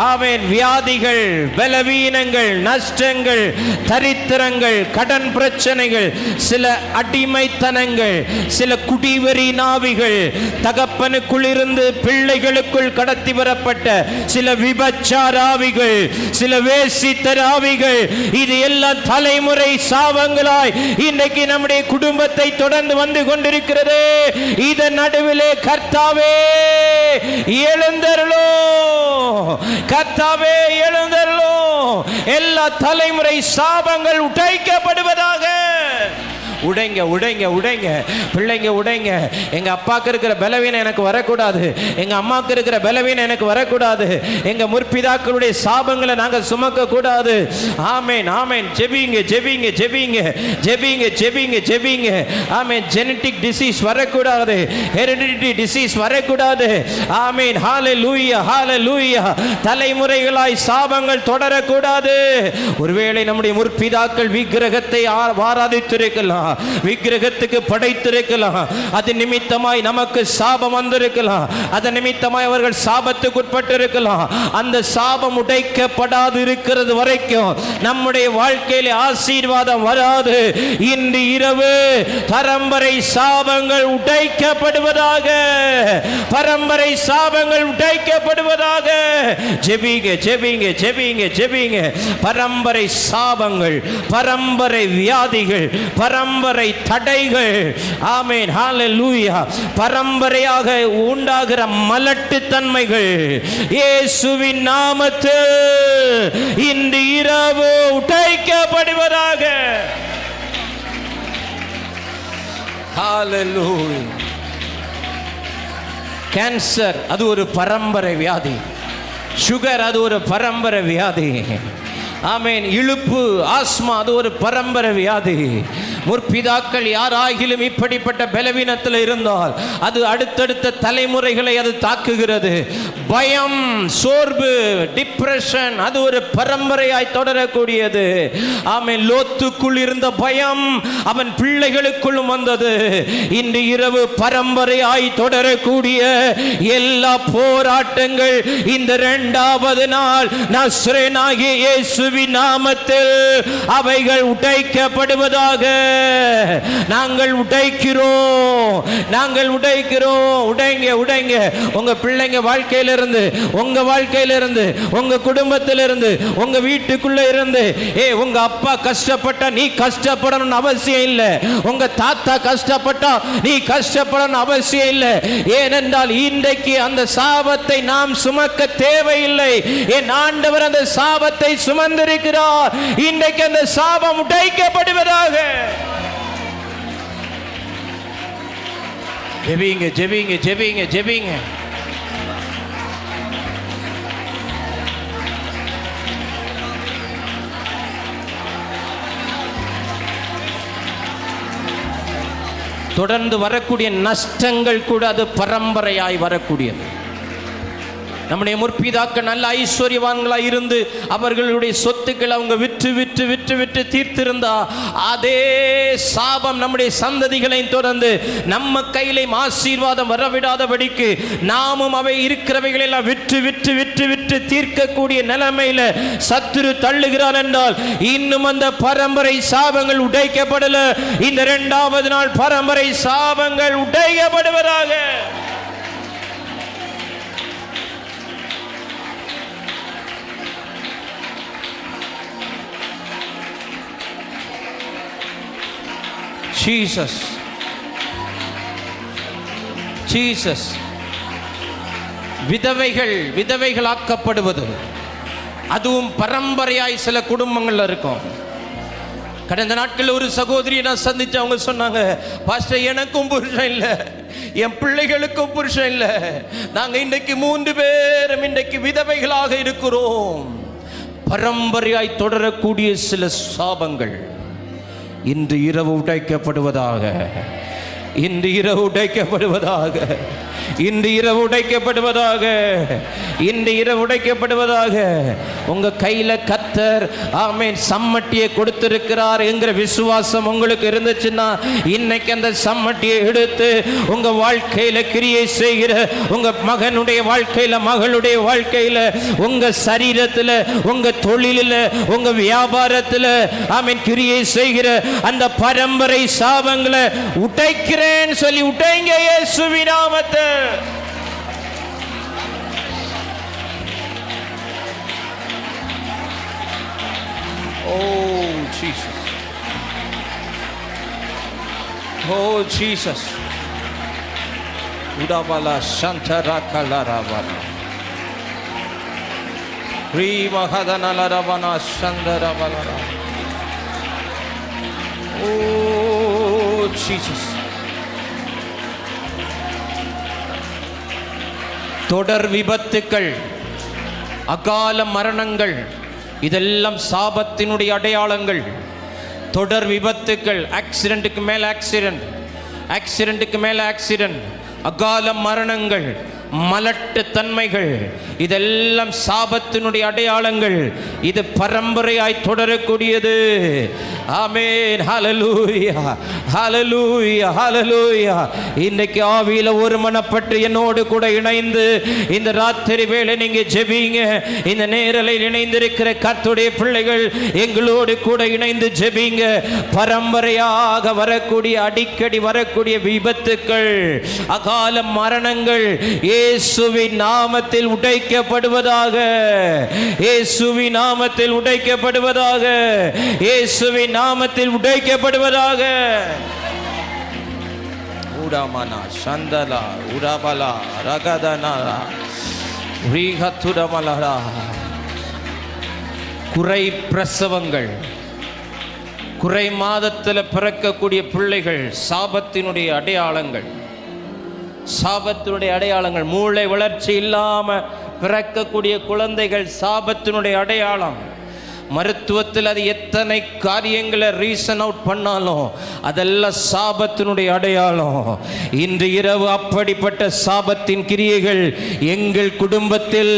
ஆமென். வியாதிகள், பலவீனங்கள், நஷ்டங்கள், தரித்திரங்கள், கடன் பிரச்சனைகள், சில அடிமைத்தனங்கள், சில குடிவெறி நாவிகள், தகப்பனுக்குள் இருந்து பிள்ளைகளுக்குள் கடத்தி வரப்பட்ட சில விபச்சாராவிகள், சில வேசித்தராவிகள், இது எல்லாம் தலைமுறை சாபங்களாய் இன்றைக்கு நம்முடைய குடும்பத்தை தொடர்ந்து வந்து கொண்டிருக்கிறது. இதன் நடுவிலே கர்த்தாவே எழுந்தருளோ, கர்த்தாவே எழுந்தருளோ. எல்லா தலைமுறை சாபங்கள் உடைக்கப்படுவதாக, உடைங்க உடைங்க உடைங்க. பிள்ளைங்க உடைங்க. எங்க அப்பாவுக்கு இருக்கிற பலவீனம் எனக்கு வரக்கூடாது, எங்க அம்மாவுக்கு இருக்கிற பலவீனம் எனக்கு வரக்கூடாது, எங்க முற்பிதாக்களுடைய சாபங்களை நாங்க சுமக்க கூடாது. ஆமென் ஆமென். ஜெபிங்க ஜெபிங்க ஜெபிங்க ஜெபிங்க ஜெபிங்க ஜெபிங்க. ஆமென். ஜெனடிக் டிசீஸ் வரக்கூடாது, ஹெரிடிட்டி டிசீஸ் வரக்கூடாது. ஆமென். ஹalleluya ஹalleluya. தலைமுறைகளாய் சாபங்கள் தொடரக்கூடாது. ஒருவேளை நம்முடைய முற்பிதாக்கள் விக்கிரகத்தை ஆராதித்திருக்கலாம், விக்கிரகத்துக்கு படைத்திருக்கலாம், அது நிமித்தமாய் நமக்கு சாபம் வந்திருக்கலாம், அதன் நிமித்தமாய் அவர்கள் சாபத்துக்கு உட்பட்டு இருக்கலாம். அந்த சாபம் உடைக்கப்படாது இருக்கிறது வரைக்கும் நம்முடைய வாழ்க்கையில் ஆசீர்வாதம் வராது. இன்று இரவு பரம்பரை சாபங்கள் உடைக்கப்படுவதாக, பரம்பரை சாபங்கள் உடைக்கப்படுவதாக. ஜெபிங்க ஜெபிங்க ஜெபிங்க ஜெபிங்க. பரம்பரை சாபங்கள், பரம்பரை வியாதிகள், பரம்பரை தடைகள், ஆமென் ஹalleluya, பரம்பரையாக உண்டாகிற மலட்டுத்தன்மைகள் இயேசுவின் நாமத்தில் இன்று இரவு உடைக்கப்படுவதாக. ஹalleluya. கேன்சர் அது ஒரு பரம்பரை வியாதி, சுகர் அது ஒரு பரம்பரை வியாதி. ஆமென். இழுப்பு, ஆஸ்மா அது ஒரு பரம்பரை வியாதி. முற்பிதாக்கள் யாராகிலும் இப்படிப்பட்ட பலவீனத்தில் இருந்தால் அது அடுத்தடுத்த தலைமுறைகளை அது தாக்குகிறது. பயம், சோர்வு, டிப்ரெஷன் அது ஒரு பரம்பரையாய் தொடரக்கூடியது. ஆமென். லோத்துக்குள் இருந்த பயம் அவன் பிள்ளைகளுக்குள்ளும் வந்தது. இன்று இரவு பரம்பரையாய் தொடரக்கூடிய எல்லா போராட்டங்கள் இந்த இரண்டாவது நாள் நஸ்ரேனாகிய இயேசுவின் நாமத்தில் அவைகள் உடைக்கப்படுவதாக. நாங்கள் உடைக்கிறோம், நாங்கள் உடைக்கிறோம். உடைங்க உடைங்க. உங்க பிள்ளைங்க வாழ்க்கையிலிருந்து, உங்க வாழ்க்கையிலிருந்து, உங்க குடும்பத்திலிருந்து, உங்க வீட்டுக்குள்ள இருந்து, உங்க அப்பா கஷ்டப்பட்டா நீ கஷ்டப்படணும்னு அவசியம் இல்லை, உங்க தாத்தா கஷ்டப்பட்டா நீ கஷ்டப்படணும் அவசியம் இல்லை. ஏனென்றால் இன்றைக்கு அந்த சாபத்தை நாம் சுமக்க தேவையில்லை. என் ஆண்டவர் அந்த சாபத்தை சுமந்திருக்கிறார். இன்றைக்கு அந்த சாபம் உடைக்கப்படுவதாக. ஜெபிங்க ஜெபிங்க ஜெபிங்க ஜெபிங்க. தொடர்ந்து வரக்கூடிய நஷ்டங்கள் கூட அது பரம்பரையாய் வரக்கூடியது. நம்முடைய முற்பிதாக்கள் நல்ல ஐஸ்வர்யவான்களாய் இருந்து அவர்களுடைய சொத்துக்களை அவங்க விற்று விற்று விற்று விற்று தீர்த்திருந்தா அதே சாபம் நம்முடைய சந்ததிகளையும் தொடர்ந்து நம்ம கையிலே ஆசீர்வாதம் வரவிடாதபடிக்கு நாமும் அவை இருக்கிறவைகளை எல்லாம் விற்று விற்று விற்று விற்று தீர்க்கக்கூடிய நிலைமையில சத்துரு தள்ளுகிறான் என்றால் இன்னும் அந்த பரம்பரை சாபங்கள் உடைக்கப்படல. இந்த இரண்டாவது நாள் பரம்பரை சாபங்கள் உடைக்கப்படுவதாக. Jesus, Jesus. விதவைகளாக்கப்படுவது அதுவும் பரம்பரையாய் சில குடும்பங்கள்ல இருக்கும். கடந்த நாட்கள் ஒரு சகோதரியை நான் சந்திச்சு அவங்க சொன்னாங்க, பாஸ்டர் எனக்கும் புருஷன் இல்லை, என் பிள்ளைகளுக்கும் புருஷன் இல்லை, நாங்க இன்றைக்கு 3 பேரும் இன்றைக்கு விதவைகளாக இருக்கிறோம். பரம்பரையாய் தொடரக்கூடிய சில சாபங்கள் இன்று இரவு உடைக்கப்படுவதாக. இன்று இரவு உடைக்கப்படுவதாக. இன்று இரவு உடைக்கப்படுவதாக. இன்று இரவு உடைக்கப்படுவதாக. உங்க கையில கர்த்தர் ஆமென் சம்மட்டியை கொடுத்திருக்கிறார் என்கிற விசுவாசம் உங்களுக்கு இருந்துச்சுன்னா இன்னைக்கு அந்த சம்மட்டியை எடுத்து உங்க வாழ்க்கையில கிரியை செய்கிற உங்க மகனுடைய வாழ்க்கையில, மகளுடைய வாழ்க்கையில, உங்க சரீரத்துல, உங்க தொழிலில், உங்க வியாபாரத்துல ஆமென் கிரியை செய்கிற அந்த பரம்பரை சாபங்களை உடைக்கிறேன்னு சொல்லி உடைங்க இயேசுவின் நாமத்தில். Oh Jesus. Oh Jesus. Udabala Shantara Kalaravana. Rima Hadana Ravana Shandara Valara. Oh Jesus. தொடர் விபத்துக்கள், அகால மரணங்கள், இதெல்லாம் சாபத்தினுடைய அடையாளங்கள். தொடர் விபத்துக்கள், ஆக்சிடென்ட்டுக்கு மேல ஆக்சிடென்ட், ஆக்சிடென்ட்டுக்கு மேல ஆக்சிடென்ட், அகால மரணங்கள், மலட்டு தன்மைகள், இதெல்லாம் சாபத்தினுடைய அடையாளங்கள். இது பரம்பரையாய் தொடரக்கூடியது. ஆமென். ஹல்லேலூயா, ஹல்லேலூயா, ஹல்லேலூயா. இன்னைக்கு ஆவியில ஒரு மனப்பட்டு என்னோடு கூட இணைந்து இந்த ராத்திரி வேளை நீங்க ஜெபிங்க. இந்த நேரலையில் இணைந்திருக்கிற கர்த்தருடைய பிள்ளைகள் எங்களோடு கூட இணைந்து ஜெபிங்க. பரம்பரையாக வரக்கூடிய, அடிக்கடி வரக்கூடிய விபத்துக்கள், அகால மரணங்கள் இயேசுவின் நாமத்தில் உடைக்கப்படுவதாக, இயேசுவின் நாமத்தில் உடைக்கப்படுவதாக, இயேசுவின் நாமத்தில் உடைக்கப்படுவதாக. உடாமனா சந்தலா உடாபலா ரகதனா ரீகத்துடமலா. குறை பிரசவங்கள், குறை மாதத்தில் பிறக்கக்கூடிய பிள்ளைகள் சாபத்தினுடைய அடையாளங்கள், சாபத்தினுடைய அடையாளங்கள். மூளை வளர்ச்சி இல்லாம பிறக்கக்கூடிய குழந்தைகள் சாபத்தினுடைய அடையாளம். மருத்துவத்தில் அது எத்தனை காரியங்களை ரீசன் அவுட் பண்ணாலும் அதெல்லாம் சாபத்தினுடைய அடையாளம். இன்று இரவு அப்படிப்பட்ட சாபத்தின் கிரியைகள் எங்கள் குடும்பத்தில்,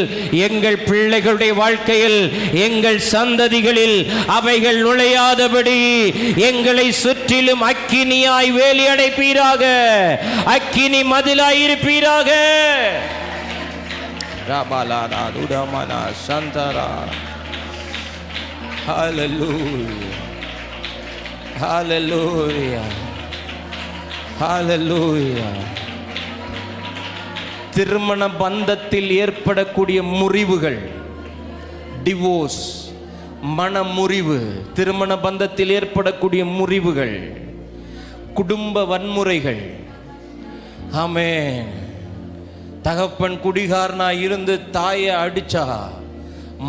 எங்கள் பிள்ளைகளுடைய வாழ்க்கையில், எங்கள் சந்ததிகளில் அவைகள் நுழையாதபடி எங்களை சுற்றிலும் அக்கினியாய் வேலி அடைப்பீராக, அக்கினி மதிலாய் இருப்பீராக. ராபாலாரா துடமனா சந்தரா. Hallelujah, hallelujah, hallelujah. திருமண பந்தத்தில் ஏற்படக்கூடிய முறிவுகள், டிவோர்ஸ், மனமுறிவு, திருமண பந்தத்தில் ஏற்படக்கூடிய முறிவுகள், குடும்ப வன்முறைகள். ஆமென். தகப்பன் குடிகாரனா இருந்து தாயை அடிச்சா,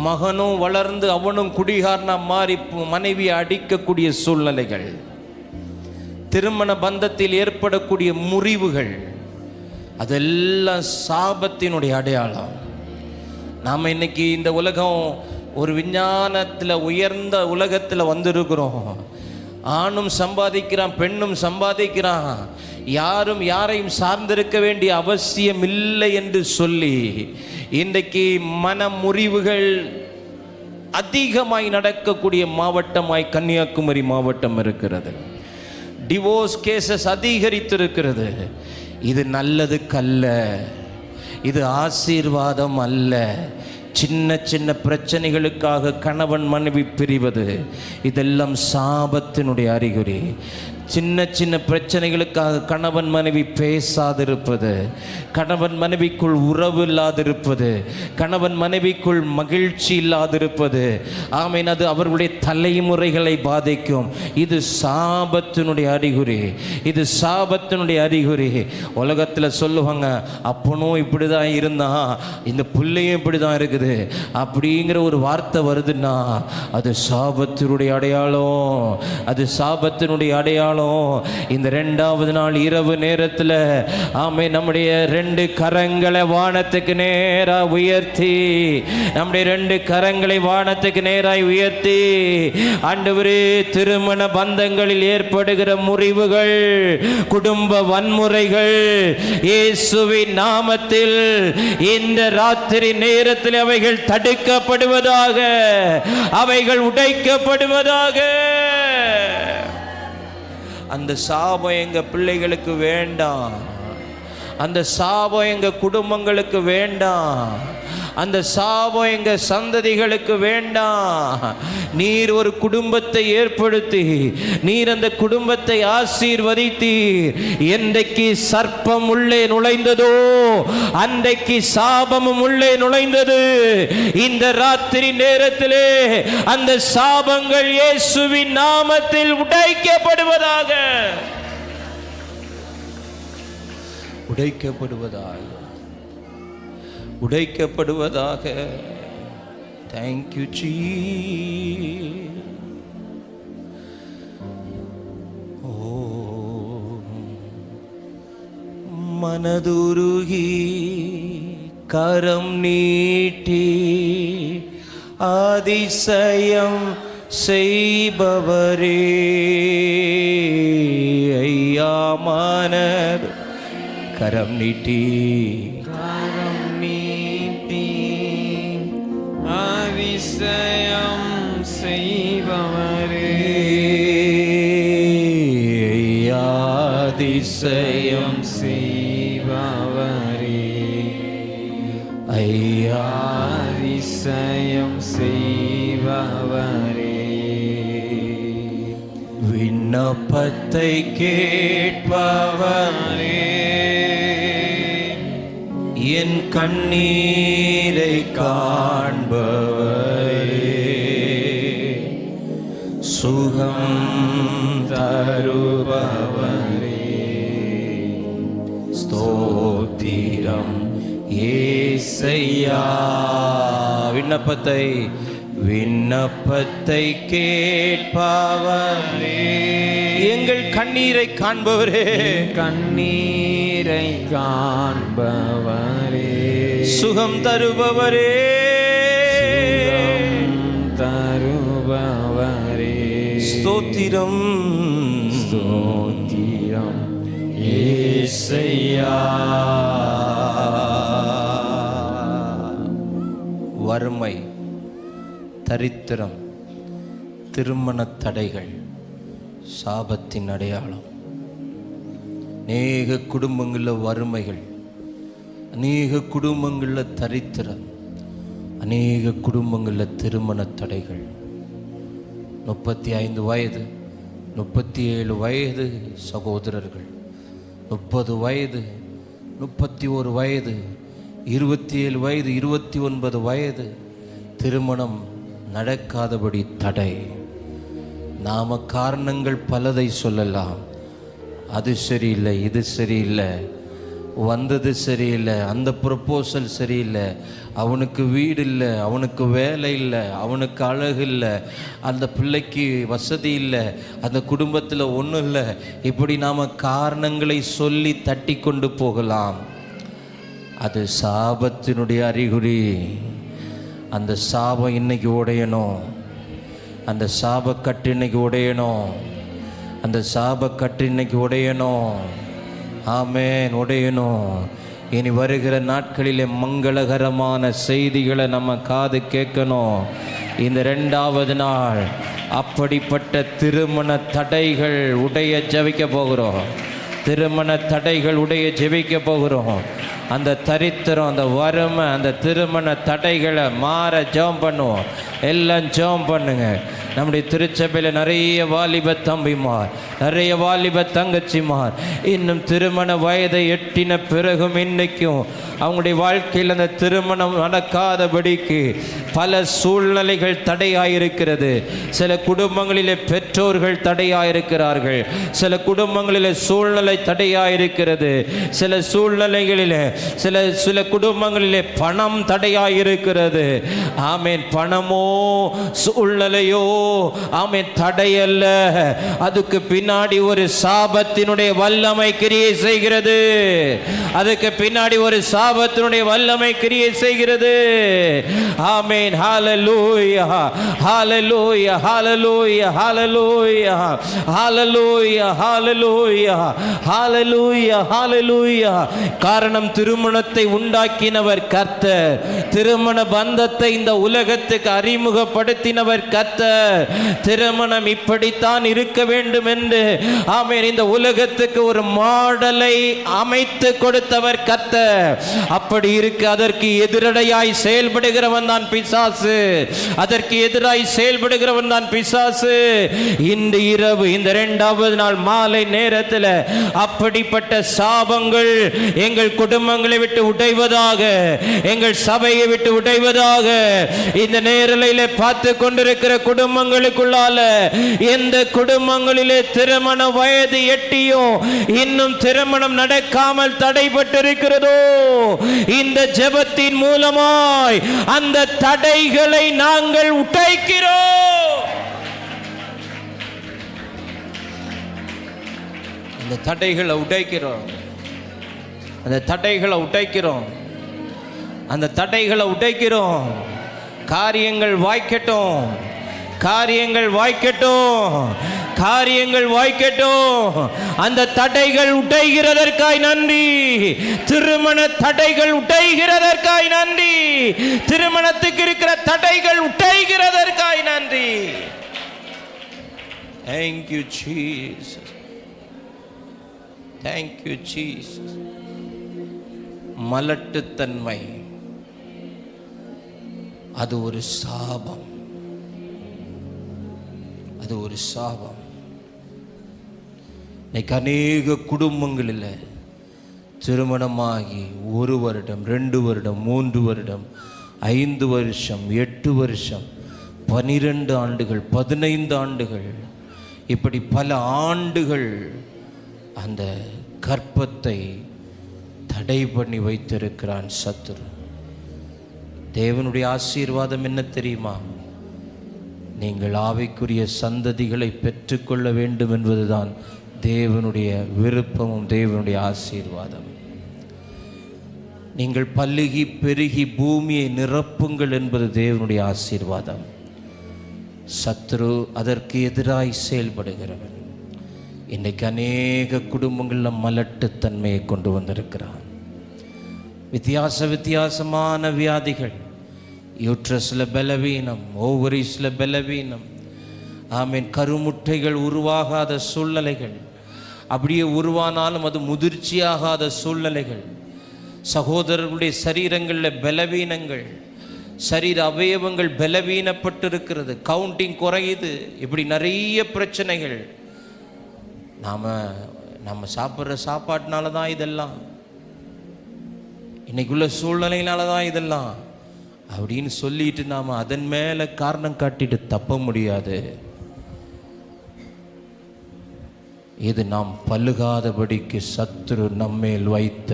மகனும் வளர்ந்து அவனும் குடிகாரனா மாறி மனைவியை அடிக்கக்கூடிய சூழ்நிலைகள், திருமண பந்தத்தில் ஏற்படக்கூடிய முறிவுகள், அதெல்லாம் சாபத்தினுடைய அடையாளம். நாம் இன்னைக்கு இந்த உலகம் ஒரு விஞ்ஞானத்தில் உயர்ந்த உலகத்தில் வந்திருக்கிறோம். ஆணும் சம்பாதிக்கிறான், பெண்ணும் சம்பாதிக்கிறான், யாரும் யாரையும் சார்ந்திருக்க வேண்டிய அவசியம் இல்லை என்று சொல்லி இன்றைக்கு மனமுறிவுகள் அதிகமாய் நடக்கக்கூடிய மாவட்டமாய் கன்னியாகுமரி மாவட்டம் இருக்கிறது. டிவோர்ஸ் கேசஸ் அதிகரித்திருக்கிறது. இது நல்லதுக்கல்ல, இது ஆசீர்வாதம் அல்ல. சின்ன சின்ன பிரச்சனைகளுக்காக கணவன் மனைவி பிரிவது, இதெல்லாம் சாபத்தினுடைய அறிகுறி. சின்ன சின்ன பிரச்சனைகளுக்காக கணவன் மனைவி பேசாதிருப்பது, கணவன் மனைவிக்குள் உறவு இல்லாதிருப்பது, கணவன் மனைவிக்குள் மகிழ்ச்சி இல்லாதிருப்பது, ஆமீன், அது அவர்களுடைய தலைமுறைகளை பாதிக்கும். இது சாபத்தினுடைய அறிகுறி, இது சாபத்தினுடைய அறிகுறி. உலகத்தில் சொல்லுவாங்க, அப்பனும் இப்படி தான் இருந்தான், இந்த பிள்ளையும் இப்படி தான் இருக்குது அப்படிங்கிற ஒரு வார்த்தை வருதுன்னா அது சாபத்தினுடைய அடையாளம், அது சாபத்தினுடைய அடையாளம். இந்த 2வது நாள் இரவு நேரத்தில் ஆமென், நம்முடைய 2 கரங்களை வானத்துக்கு நேரா உயர்த்தி, நம்முடைய 2 கரங்களை வானத்துக்கு நேராய் உயர்த்தி, ஆண்டவரே, திருமண பந்தங்களில் ஏற்படுகிற முறிவுகள், குடும்ப வன்முறைகள் இயேசுவின் நாமத்தில் இந்த ராத்திரி நேரத்தில் அவைகள் தடுக்கப்படுவதாக, அவைகள் உடைக்கப்படுவதாக. அந்த சாபம் எங்க பிள்ளைகளுக்கு வேண்டாம், அந்த சாபம் எங்க குடும்பங்களுக்கு வேண்டாம், அந்த சாபம் எங்க சந்ததிகளுக்கு வேண்டாம். நீர் ஒரு குடும்பத்தை ஏற்படுத்தி, நீர் அந்த குடும்பத்தை ஆசீர்வதித்தீர். என்றைக்கு சர்ப்பம் உள்ளே நுழைந்ததோ அன்றைக்கு சாபமும் உள்ளே நுழைந்தது. இந்த ராத்திரி நேரத்திலே அந்த சாபங்கள் இயேசுவின் நாமத்தில் உடைக்கப்படுவதாக, உடைக்கப்படுவதாக, உடைக்கப்படுவதாக. தேங்க்யூ ஜீ. ஓ மனதுருகி கரம் நீட்டி அதிசயம் செய்பவரே ஐயா மனது கரம் நீட்டி அதிசயம் செய்பவரே அதிசயம் செய்பவரே ஐயா அதிசயம் செய்பவரே விண்ணப்பத்தை கேட்பவரே என் கண்ணீரை காண்பவரே சுகம் தருபவரே ஸ்தோத்திரம் ஏசையா விண்ணப்பத்தை கேட்பவரே எங்கள் கண்ணீரை காண்பவரே கண்ணீரை காண்பவரே சுகம் தருபவரே தருபவரே ஸ்தோத்திரம் ஸ்தோத்திரம் ஏசையா வறுமை தரித்திரம் திருமண தடைகள் சாபத்தின் அடையாளம். அநேக குடும்பங்களில் வறுமைகள், அநேக குடும்பங்களில் தரித்திரம், அநேக குடும்பங்களில் திருமண தடைகள். 35 வயது 37 வயது சகோதரர்கள், 30 வயது 31 வயது 27 வயது 29 வயது திருமணம் நடக்காதபடி தடை. நாம காரணங்கள் பலதை சொல்லலாம். அது சரியில்லை, இது சரியில்லை, வந்தது சரியில்லை, அந்த ப்ரப்போசல் சரியில்லை, அவனுக்கு வீடு இல்லை, அவனுக்கு வேலை இல்லை, அவனுக்கு அழகு இல்லை, அந்த பிள்ளைக்கு வசதி இல்லை, அந்த குடும்பத்தில் ஒன்றும் இல்லை. இப்படி நாம் காரணங்களை சொல்லி தட்டி கொண்டு போகலாம். அது சாபத்தினுடைய அறிகுறி. அந்த சாபம் இன்னைக்கு உடையணும். அந்த சாபக்கட்டு இன்னைக்கு உடையணும். அந்த சாபக்கட்டு இன்னைக்கு உடையணும். ஆமென், உடையணும். இனி வருகிற நாட்களிலே மங்களகரமான செய்திகளை நம்ம காது கேட்கணும். இந்த 2வது நாள் அப்படிப்பட்ட திருமண தடைகள் உடைய ஜெபிக்க போகிறோம். திருமண தடைகள் உடைய ஜெபிக்க போகிறோம். அந்த தரித்திரம், அந்த வறுமை, அந்த திருமண தடைகளை மாற ஜெபம் பண்ணுவோம். எல்லாம் ஜெபம் பண்ணுங்க. நம்முடைய திருச்சபையில் நிறைய வாலிப தம்பிமார், நிறைய வாலிப தங்கச்சிமார் இன்னும் திருமண வயதை எட்டின பிறகும் இன்றைக்கும் அவங்களுடைய வாழ்க்கையில் அந்த திருமணம் நடக்காதபடிக்கு பல சூழ்நிலைகள் தடையாயிருக்கிறது. சில குடும்பங்களிலே பெற்றோர்கள் தடையாயிருக்கிறார்கள். சில குடும்பங்களிலே சூழ்நிலை தடையாயிருக்கிறது. சில சூழ்நிலைகளிலே சில குடும்பங்களிலே பணம் தடையாயிருக்கிறது. ஆமென். பணமோ சூழ்நிலையோ ஆமென் தடையல்ல. அதுக்கு பின்னாடி ஒரு சாபத்தினுடைய வல்லமை கிரியை செய்கிறது. அதுக்கு பின்னாடி ஒரு சாபத்தினுடைய வல்லமை கிரியை செய்கிறது. ஆமென். ஹalleluya, ஹalleluya, ஹalleluya, ஹalleluya, ஹalleluya, ஹalleluya, ஹalleluya, ஹalleluya. காரணம், திருமணத்தை உண்டாக்கினவர் கர்த்தர். திருமண பந்தத்தை இந்த உலகத்துக்கு அறிமுகப்படுத்தினவர் கர்த்தர். திருமணம் இப்படித்தான் இருக்க வேண்டும் என்று ஆமென் இந்த உலகத்துக்கு ஒரு மாடலை அமைத்து கொடுத்தவர் கர்த்தர். அப்படி இருக்க அதற்கு எதிரடையாய் செயல்படுகிறவன் தான் பிசாசு. அதற்கு எதிராய் செயல்படுகிறவன் தான் பிசாசு. இன்று இரவு இந்த 2வது நாள் மாலை நேரத்தில் அப்படிப்பட்ட சாபங்கள் எங்கள் குடும்பங்களை விட்டு உடைவதாக, எங்கள் சபையை விட்டு உடைவதாக. இந்த நேரலையிலே பார்த்து கொண்டிருக்கிற குடும்பங்களுக்குள்ளால எந்த குடும்பங்களிலே திருமண வயது எட்டியும் இன்னும் திருமணம் நடக்காமல் தடைபட்டிருக்கிறதோ, இந்த ஜெபத்தின் மூலமாய் அந்த தடைகளை நாங்கள் உடைக்கிறோம். இந்த தடைகளை உடைக்கிறோம். அந்த தடைகளை உடைக்கிறோம், அந்த தடைகளை உடைக்கிறோம். காரியங்கள் வாய்க்கட்டும், காரியங்கள் வாய்க்கட்டும், காரியங்கள் வாய்க்கட்டும். அந்த தடைகள் உடைகிறதற்காய் நன்றி. திருமண தடைகள் உடைகிறதற்காய் நன்றி. திருமணத்துக்கு இருக்கிற தடைகள் உடைகிறதற்காய் நன்றி. Thank you Jesus. Thank you Jesus. மலட்டுத்தன்மை அது ஒரு சாபம், அது ஒரு சாபம். இன்னைக்கு அநேக குடும்பங்களில் திருமணமாகி 1 வருடம், 2 வருடம், 3 வருடம், 5 வருஷம், 8 வருஷம், 12 ஆண்டுகள், 15 ஆண்டுகள், இப்படி பல ஆண்டுகள் அந்த கர்ப்பத்தை தடை பண்ணி வைத்திருக்கிறான் சத்துரு. தேவனுடைய ஆசீர்வாதம் என்ன தெரியுமா? நீங்கள் ஆவிக்குரிய சந்ததிகளை பெற்றுக்கொள்ள வேண்டும் என்பதுதான் தேவனுடைய விருப்பமும் தேவனுடைய ஆசீர்வாதம். நீங்கள் பல்லுகி பெருகி பூமியை நிரப்புங்கள் என்பது தேவனுடைய ஆசீர்வாதம். சத்துரு அதற்கு எதிராய் செயல்படுகிறவன். இன்றைக்கு அநேக குடும்பங்களில் மலட்டுத்தன்மையை கொண்டு வந்திருக்கிறான். வித்தியாசமான வியாதிகள், யூட்ரஸில் பலவீனம், ஓவரிஸில் பலவீனம், ஆமீன், கருமுட்டைகள் உருவாகாத சூழ்நிலைகள், அப்படியே உருவானாலும் அது முதிர்ச்சியாகாத சூழ்நிலைகள், சகோதரர்களுடைய சரீரங்களில் பலவீனங்கள், சரீர அவயவங்கள் பலவீனப்பட்டிருக்கிறது, கவுண்டிங் குறையுது, இப்படி நிறைய பிரச்சனைகள். நம்ம சாப்பிட்ற சாப்பாட்டினால தான் இதெல்லாம், இன்னைக்குள்ள சூழ்நிலையினால தான் இதெல்லாம் அப்படின்னு சொல்லிட்டு நாம் அதன் மேலே காரணம் காட்டிட்டு தப்ப முடியாது. இது நாம் பல்லுகாதபடிக்கு சத்துரு நம்மேல் வைத்த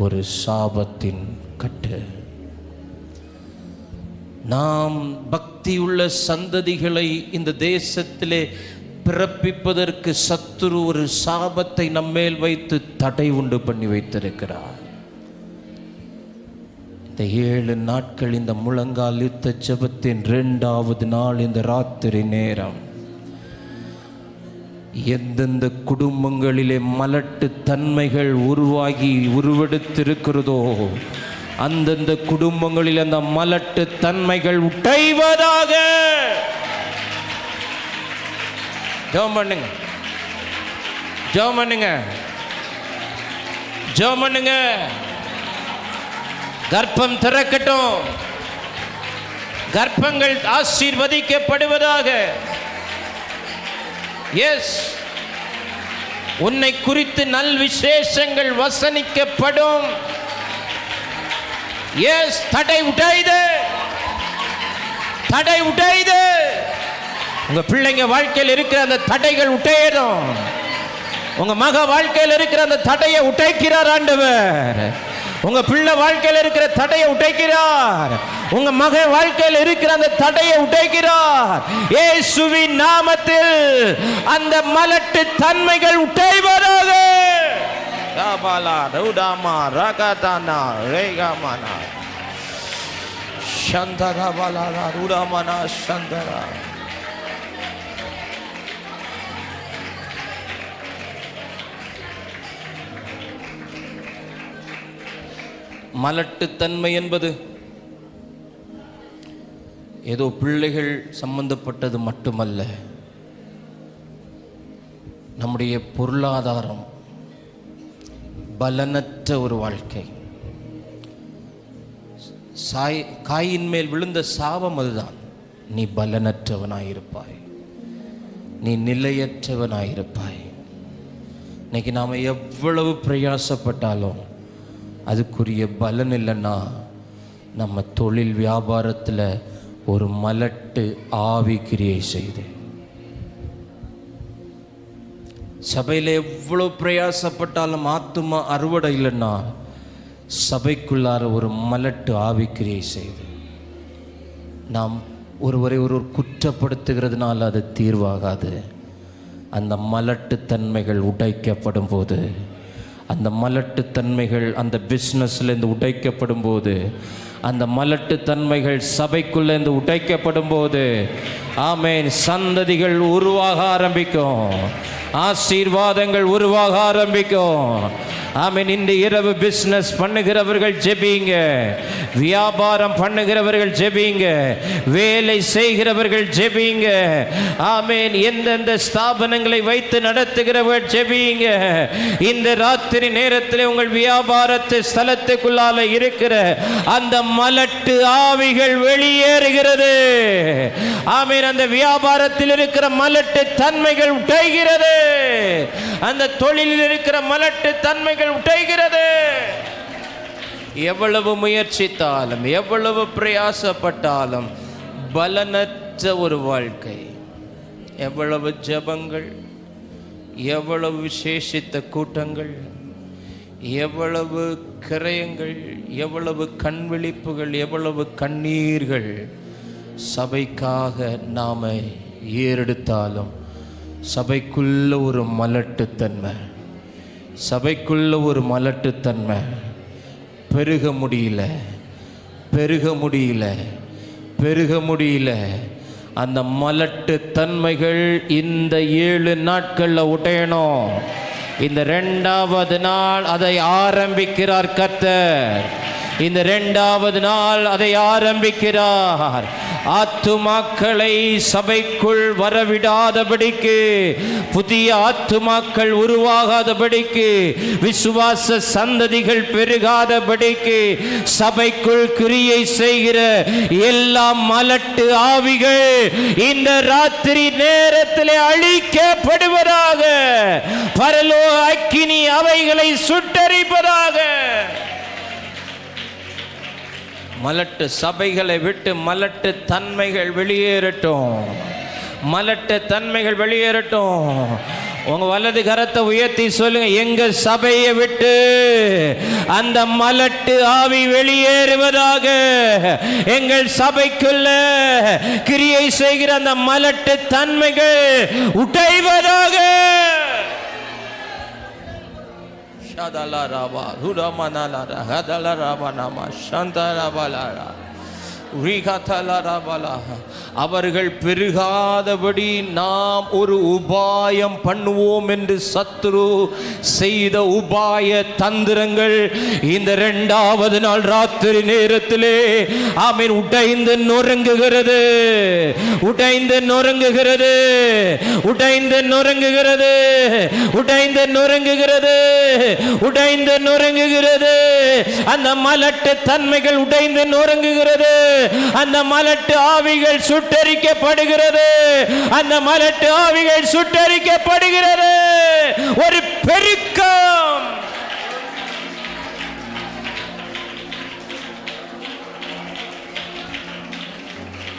ஒரு சாபத்தின் கட்டு. நாம் பக்தியுள்ள சந்ததிகளை இந்த தேசத்திலே பிறப்பிப்பதற்கு சத்துரு ஒரு சாபத்தை நம்மேல் வைத்து தடை உண்டு பண்ணி வைத்திருக்கிறார். இந்த 7 நாட்கள் இந்த முழங்கால் யுத்த ஜெபத்தின் 2வது நாள் இந்த ராத்திரி நேரம் எந்தெந்த குடும்பங்களிலே மலட்டு தன்மைகள் உருவாகி உருவெடுத்திருக்கிறதோ அந்தந்த குடும்பங்களில் அந்த மலட்டு தன்மைகள் உடைவதாக. ஜெபம் பண்ணுங்க, ஜெபம் பண்ணுங்க, ஜெபம் பண்ணுங்க. கர்ப்பம் திறக்கட்டும், கர்ப்பங்கள் ஆசீர்வதிக்கப்படுவதாக. எஸ், உன்னை குறித்து நல் விசேஷங்கள் வசனிக்கப்படும். எஸ், தடை உடையுது, தடை உடையுது. உங்க பிள்ளைங்க வாழ்க்கையில் இருக்கிற அந்த தடைகள் உடையணும். உங்க மக வாழ்க்கையில் இருக்கிற அந்த தடையை உடைக்கிறார் ஆண்டவர். உங்க பிள்ளை வாழ்க்கையில் இருக்கிற தடையை உடைக்கிறார். உங்க மக வாழ்க்கையில் இருக்கிற அந்த தடையை உடைக்கிறார். இயேசுவின் நாமத்தில் அந்த மலட்டு தன்மைகள் உடைவதாக. காபாலா ரவுடாமா ரகதானா ரேகாமானா சந்தராபாலா ரவுடாமானா சந்தரா. மலட்டுத்தன்மை என்பது ஏதோ பிள்ளைகள் சம்பந்தப்பட்டது மட்டுமல்ல. நம்முடைய பொருளாதாரம், பலனற்ற ஒரு வாழ்க்கை, காயின் மேல் விழுந்த சாபம் அதுதான். நீ பலனற்றவனாயிருப்பாய், நீ நிலையற்றவனாயிருப்பாய். இன்னைக்கு நாம் எவ்வளவு பிரயாசப்பட்டாலும் அதுக்குரிய பலன் இல்லைன்னா நம்ம தொழில் வியாபாரத்தில் ஒரு மலட்டு ஆவி கிரியை செய்து, சபையில் எவ்வளோ பிரயாசப்பட்டாலும் ஆத்துமா அறுவடை இல்லைன்னா சபைக்குள்ளார ஒரு மலட்டு ஆவி கிரியை செய்து நாம் ஒருவரை ஒருவர் குற்றப்படுத்துகிறதுனால அது தீர்வாகாது. அந்த மலட்டு தன்மைகள் உடைக்கப்படும் போது அந்த மலட்டுத்தன்மைகள் அந்த பிஸ்னஸ்லேருந்து உடைக்கப்படும் போது, அந்த மலட்டுத்தன்மைகள் சபைக்குள்ளேருந்து உடைக்கப்படும் போது, ஆமென், சந்ததிகள் உருவாக ஆரம்பிக்கும், ஆசீர்வாதங்கள் உருவாக ஆரம்பிக்கும். ஆமென். இந்த இரவு பிஸ்னஸ் பண்ணுகிறவர்கள் ஜெபிங்க, வியாபாரம் பண்ணுகிறவர்கள் ஜெபிங்க, வேலை செய்கிறவர்கள் ஜெபிங்க. ஆமென். எந்தெந்த ஸ்தாபனங்களை வைத்து நடத்துகிறவர்கள் ஜெபிங்க. இந்த ராத்திரி நேரத்தில் உங்கள் வியாபாரத்து ஸ்தலத்துக்குள்ளால இருக்கிற அந்த மலட்டு ஆவிகள் வெளியேறுகிறது. ஆமென். அந்த வியாபாரத்தில் இருக்கிற மலட்டு தன்மைகள் உடைகிறது. அந்த தொழிலில் இருக்கிற மலட்டு தன்மைகள் உடைகிறது. எவ்வளவு முயற்சித்தாலும், எவ்வளவு பிரயாசப்பட்டாலும் பலனற்ற ஒரு வாழ்க்கை. எவ்வளவு ஜெபங்கள், எவ்வளவு விசேஷித்த கூட்டங்கள், எவ்வளவு கிரயங்கள், எவ்வளவு கண்விழிப்புகள், எவ்வளவு கண்ணீர்கள் சபைக்காக நாம ஏறெடுத்தாலும் சபைக்குள்ள ஒரு மலட்டுத்தன்மை, சபைக்குள்ள ஒரு மலட்டுத்தன்மை பெருக முடியல, பெருக முடியல, பெருக முடியல. அந்த மலட்டு தன்மைகள் இந்த 7 நாட்கள்ல உடையணும். இந்த 2வது நாள் அதை ஆரம்பிக்கிறார் கர்த்தர். இந்த 2வது நாள் அதை ஆரம்பிக்கிறார். ஆத்துமாக்களை சபைக்குள் வரவிடாதபடிக்கு, புதிய ஆத்துமாக்கள் உருவாகாதபடிக்கு, விசுவாச சந்ததிகள் பெருகாதபடிக்கு, சபைக்குள் கிரியை செய்கிற எல்லா மலட்டு ஆவிகள் இந்த ராத்திரி நேரத்தில் அழிக்கப்படுவதாக. பரலோக அக்கினி அவைகளை சுட்டரிப்பதாக. மலட்டு சபைகளை விட்டு மலட்டு தன்மைகள் வெளியேறட்டும், மலட்டு தன்மைகள் வெளியேறட்டும். உங்க வலது கரத்தை உயர்த்தி சொல்லுங்க, எங்க சபையை விட்டு அந்த மலட்டு ஆவி வெளியேறுவதாக. எங்கள் சபைக்குள்ள கிரியை செய்கிற அந்த மலட்டு தன்மைகள் உடைவதாக. அவர்கள் பெருகாதபடி நாம் ஒரு உபாயம் பண்ணுவோம் என்று சத்துரு செய்த உபாய தந்திரங்கள் இந்த 2வது நாள் ராத்திரி நேரத்திலே ஆமென் உடைந்து நொறுங்குகிறது, உடைந்து நொறுங்குகிறது, உடைந்து நொறுங்குகிறது, உடைந்து நொறுங்குகிறது, உடைந்து நொறுங்குகிறது. அந்த மலட்டு தன்மைகள் உடைந்து நொறுங்குகிறது. அந்த மலட்டு ஆவிகள் சுட்டரிக்கப்படுகிறது. அந்த மலட்டு ஆவிகள் சுட்டரிக்கப்படுகிறது. ஒரு பெருக்கம்.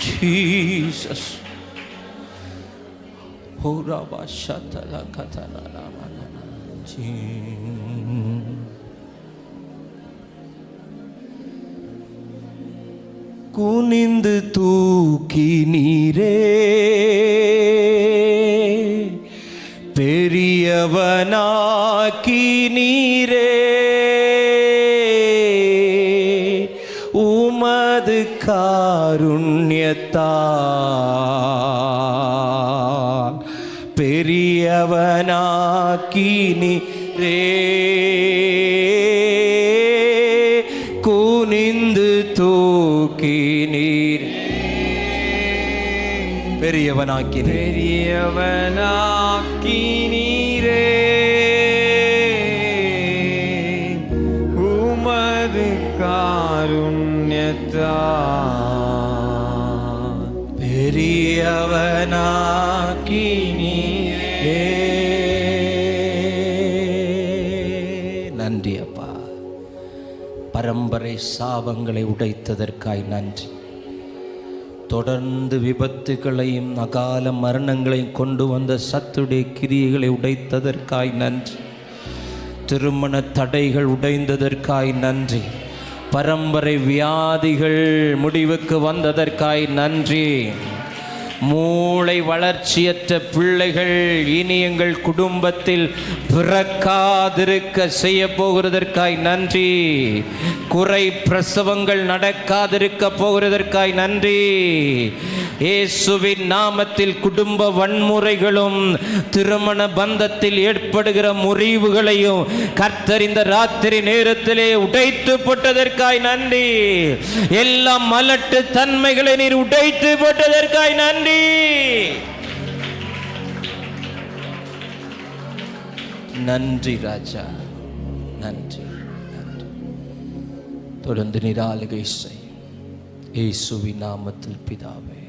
ஜீசஸ். ஹோராபா ஷதலா கதனா நாமனா. குனிந்து தூக்கி நீரே பெரியவனாக்கி நீரே, உமது காருண்யத்தால் பெரியவனாக்கி நீரே, குனிந்து தூக்கி நீர் பெரியவனாக்கி பெரியவனாக்கி நீரே, உமது காருண்யத்தால் பெரியவனாக்கி நீரே. நன்றி அப்பா. பரம்பரை சாபங்களை உடைத்ததற்காய் நன்றி. தொடர்ந்து விபத்துகளையும் அகால மரணங்களையும் கொண்டு வந்த சத்துடைய கிரியைகளை உடைத்ததற்காய் நன்றி. திருமண தடைகள் உடைந்ததற்காய் நன்றி. பரம்பரை வியாதிகள் முடிவுக்கு வந்ததற்காய் நன்றி. மூளை வளர்ச்சியற்ற பிள்ளைகள் இனி எங்கள் குடும்பத்தில் பிறக்காதிருக்க செய்ய போகிறதற்காய் நன்றி. குறை பிரசவங்கள் நடக்காதிருக்க போகிறதற்காய் நன்றி. இயேசுவின் நாமத்தில் குடும்ப வன்முறைகளும் திருமண பந்தத்தில் ஏற்படுகிற முறிவுகளையும் கர்த்தர் இந்த ராத்திரி நேரத்திலே உடைத்து போட்டதற்காய் நன்றி. எல்லா மலட்டு தன்மைகளை நீர் உடைத்து போட்டதற்காய் நன்றி. நன்றி ராஜா, நன்றி நன்றி. தொடர்ந்து நீர் ஆளுகை செய் இயேசுவின் நாமத்தில் பிதாவே.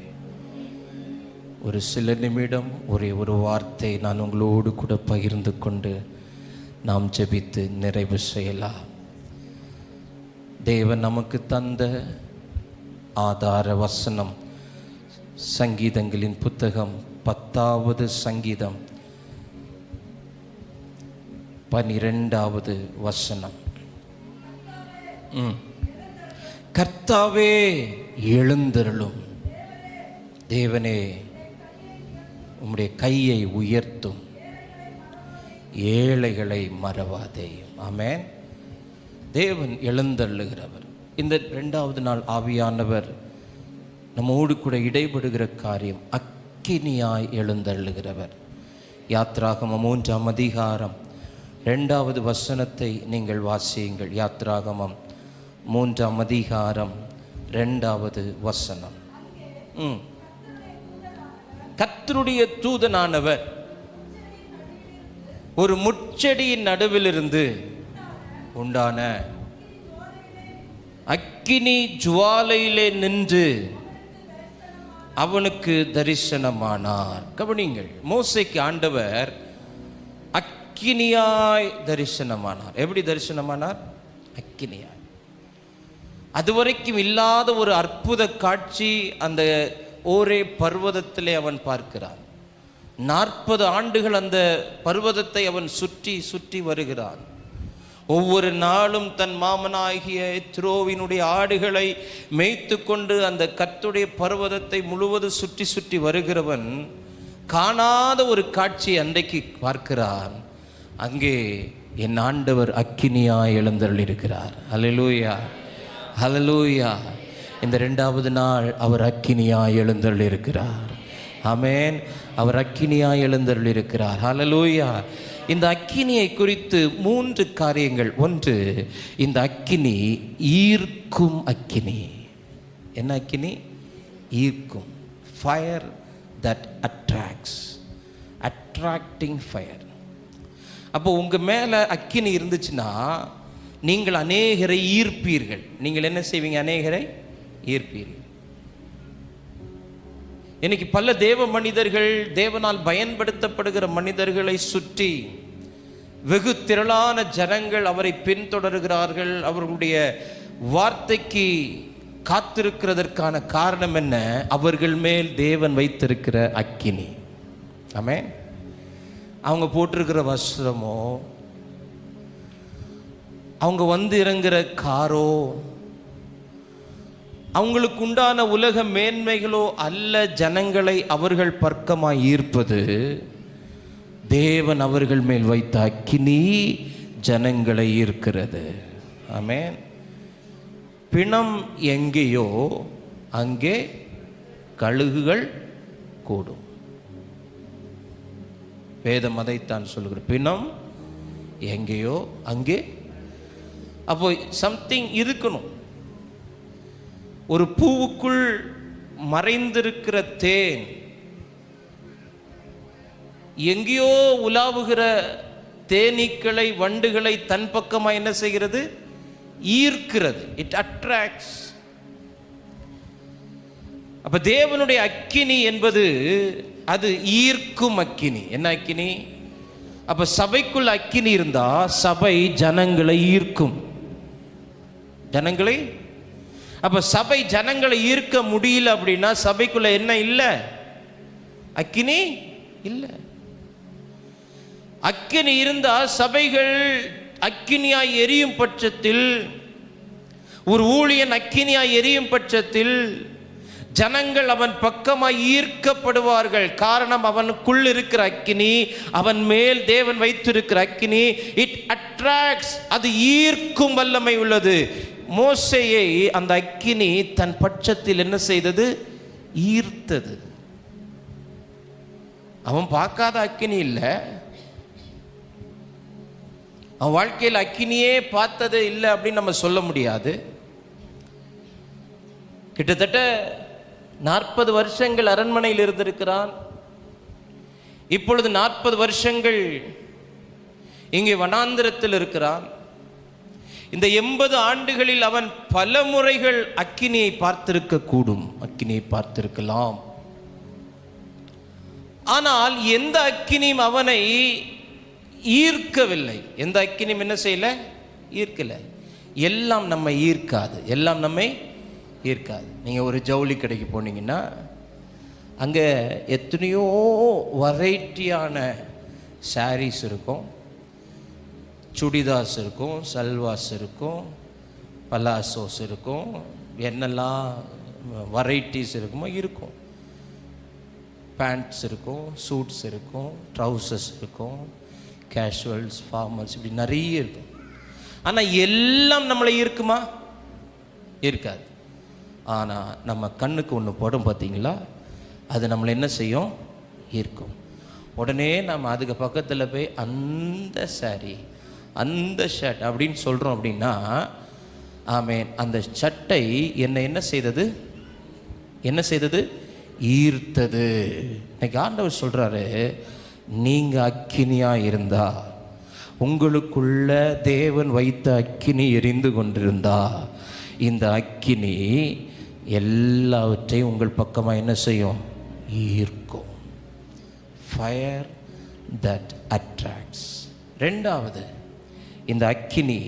ஒரு சில நிமிடம் ஒரே ஒரு வார்த்தை நான் உங்களோடு கூட பகிர்ந்து கொண்டு நாம் ஜெபித்து நிறைவு செய்யலாம். தேவன் நமக்கு தந்த ஆதார வசனம் சங்கீதங்களின் புத்தகம் 10வது சங்கீதம் 12வது வசனம். கர்த்தாவே எழுந்தருளும், தேவனே உம்முடைய கையை உயர்த்தும், ஏழைகளை மறவாதே. ஆமென். தேவன் எழுந்தருளுகிறவர். இந்த 2வது நாள் ஆவியானவர் நம்மோடு கூட இடைபடுகிற காரியம் அக்கினியாய் எழுந்தருளுகிறவர். யாத்ராகமம் 3ஆம் அதிகாரம் 2வது வசனத்தை நீங்கள் வாசியுங்கள். யாத்ராகமம் 3ஆம் அதிகாரம் 2வது வசனம். கர்த்தருடைய தூதனானவர் ஒரு முட்செடியின் நடுவிலிருந்து உண்டான அக்கினி ஜுவாலையிலே நின்று அவனுக்கு தரிசனமானார். கவனிங்கள், மோசேக்கு ஆண்டவர் அக்கினியாய் தரிசனமானார். எப்படி தரிசனமானார்? அக்கினியாய். அதுவரைக்கும் இல்லாத ஒரு அற்புத காட்சி அந்த ஓரே பர்வதத்திலே அவன் பார்க்கிறான். 40 ஆண்டுகள் அந்த பர்வதத்தை அவன் சுற்றி சுற்றி வருகிறான். ஒவ்வொரு நாளும் தன் மாமனாகிய எத்ரோவினுடைய ஆடுகளை மேய்த்து கொண்டு அந்த கர்த்தருடைய பர்வதத்தை முழுவதும் சுற்றி சுற்றி வருகிறவன் காணாத ஒரு காட்சி அன்றைக்கு பார்க்கிறான். அங்கே என் ஆண்டவர் அக்கினியாய் எழுந்தருளியிருக்கிறார். ஹல்லேலூயா, ஹல்லேலூயா. இந்த 2வது நாள் அவர் அக்கினியாய் எழுந்தருளியிருக்கிறார். ஆமென். அவர் அக்கினியாய் எழுந்தருளியிருக்கிறார். ஹல்லேலூயா. இந்த அக்கினியை குறித்து 3 காரியங்கள். ஒன்று, இந்த அக்கினி ஈர்க்கும் அக்கினி. என்ன அக்கினி? ஈர்க்கும். Fire that attracts, attracting fire. அப்போ உங்க மேல அக்கினி இருந்துச்சுன்னா நீங்கள் அநேகரை ஈர்ப்பீர்கள். நீங்கள் என்ன செய்வீங்க? அநேகரை ஈர்ப்பீர்கள். இன்னைக்கு பல தேவ மனிதர்கள், தேவனால் பயன்படுத்தப்படுகிற மனிதர்களை சுற்றி வெகு திரளான ஜனங்கள் அவரை பின்தொடர்கிறார்கள். அவர்களுடைய வார்த்தைக்கு காத்திருக்கிறதற்கான காரணம் என்ன? அவர்கள் மேல் தேவன் வைத்திருக்கிற அக்கினி. ஆமென். அவங்க போட்டிருக்கிற வஸ்திரமோ, அவங்க வந்து இறங்குற காரோ, அவங்களுக்கு உண்டான உலக மேன்மைகளோ அல்ல ஜனங்களை அவர்கள் பக்கமாய் ஈர்ப்பது. தேவன் அவர்கள் மேல் வைத்த அக்கினி ஜனங்களை ஈர்க்கிறது. ஆமென். பிணம் எங்கேயோ அங்கே கழுகுகள் கூடும். வேதம் அதைத்தான் சொல்லுகிற. பிணம் எங்கேயோ அங்கே. அப்போ சம்திங் இருக்கணும். ஒரு பூவுக்குள் மறைந்திருக்கிற தேன் எங்கேயோ உலாவுகிற தேனீக்களை, வண்டுகளை தன் பக்கமாக என்ன செய்கிறது? ஈர்க்கிறது. It attracts. அப்ப தேவனுடைய அக்கினி என்பது அது ஈர்க்கும் அக்கினி. என்ன அக்கினி? அப்ப சபைக்குள்ள அக்கினி இருந்தா சபை ஜனங்களை ஈர்க்கும். ஜனங்களை. அப்ப சபை ஜனங்களை ஈர்க்க முடியல அப்படின்னா சபைக்குள்ள என்ன இல்லை? அக்கினி இல்லை. அக்கினி இருந்தா சபைகள் அக்கினியாய் எரியும் பட்சத்தில், ஒரு ஊழியன் அக்கினியாய் எரியும் பட்சத்தில் ஜனங்கள் அவன் பக்கமாய் ஈர்க்கப்படுவார்கள். காரணம், அவனுக்குள் இருக்கிற அக்கினி, அவன் மேல் தேவன் வைத்திருக்கிற அக்கினி, இட் அட்ராக்ட்ஸ், அது ஈர்க்கும் வல்லமை உள்ளது. மோசேயை அந்த அக்கினி தன் பட்சத்தில் என்ன செய்தது? ஈர்த்தது. அவன் பார்க்காத அக்கினி இல்லை, அவன் வாழ்க்கையில் அக்கினியே பார்த்தது இல்லை அப்படின்னு நம்ம சொல்ல முடியாது. கிட்டத்தட்ட 40 வருஷங்கள் அரண்மனையில் இருந்திருக்கிறான். இப்பொழுது 40 வருஷங்கள் இங்கே வனாந்திரத்தில் இருக்கிறான். இந்த 80 ஆண்டுகளில் அவன் பல முறைகள் அக்கினியை பார்த்திருக்க கூடும், அக்கினியை பார்த்திருக்கலாம். ஆனால் எந்த அக்கினியும் அவனை ஈர்க்கவில்லை. எந்த அக்கினியும் என்ன செய்யல? ஈர்க்கல. எல்லாம் நம்மை ஈர்க்காது, எல்லாம் நம்மை ஈர்க்காது. நீங்கள் ஒரு ஜவுளி கடைக்கு போனீங்கன்னா அங்கே எத்தனையோ வெரைட்டியான சாரீஸ் இருக்கும், சுடிதாஸ் இருக்கும், சல்வாஸ் இருக்கும், பலாசோஸ் இருக்கும், என்னெல்லாம் வெரைட்டிஸ் இருக்குமோ இருக்கும். பேண்ட்ஸ் இருக்கும், சூட்ஸ் இருக்கும், ட்ரௌசர்ஸ் இருக்கும், கேஷுவல்ஸ், ஃபார்மல்ஸ், இப்படி நிறைய இருக்கும். ஆனால் எல்லாம் நம்மளை ஈர்க்குமா? இருக்காது. ஆனால் நம்ம கண்ணுக்கு ஒன்று போடும் பார்த்தீங்களா, அது நம்மளை என்ன செய்யும்? ஈர்க்கும். உடனே நம்ம அதுக்கு பக்கத்தில் போய் அந்த சாரி, அந்த ஷர்ட் அப்படின்னு சொல்கிறோம். அப்படின்னா ஆமென், அந்த சட்டை என்ன செய்தது? என்ன செய்தது? ஈர்த்தது. இன்னைக்கு ஆண்டவர் சொல்கிறாரு, நீங்கள் அக்கினியாக இருந்தா, உங்களுக்குள்ள தேவன் வைத்த அக்கினி எரிந்து கொண்டிருந்தா, இந்த அக்கினி எல்லாவற்றையும் உங்கள் பக்கமாக என்ன செய்யும்? ஈர்க்கும். Fire that attracts. ரெண்டாவது, இந்த அக்கினி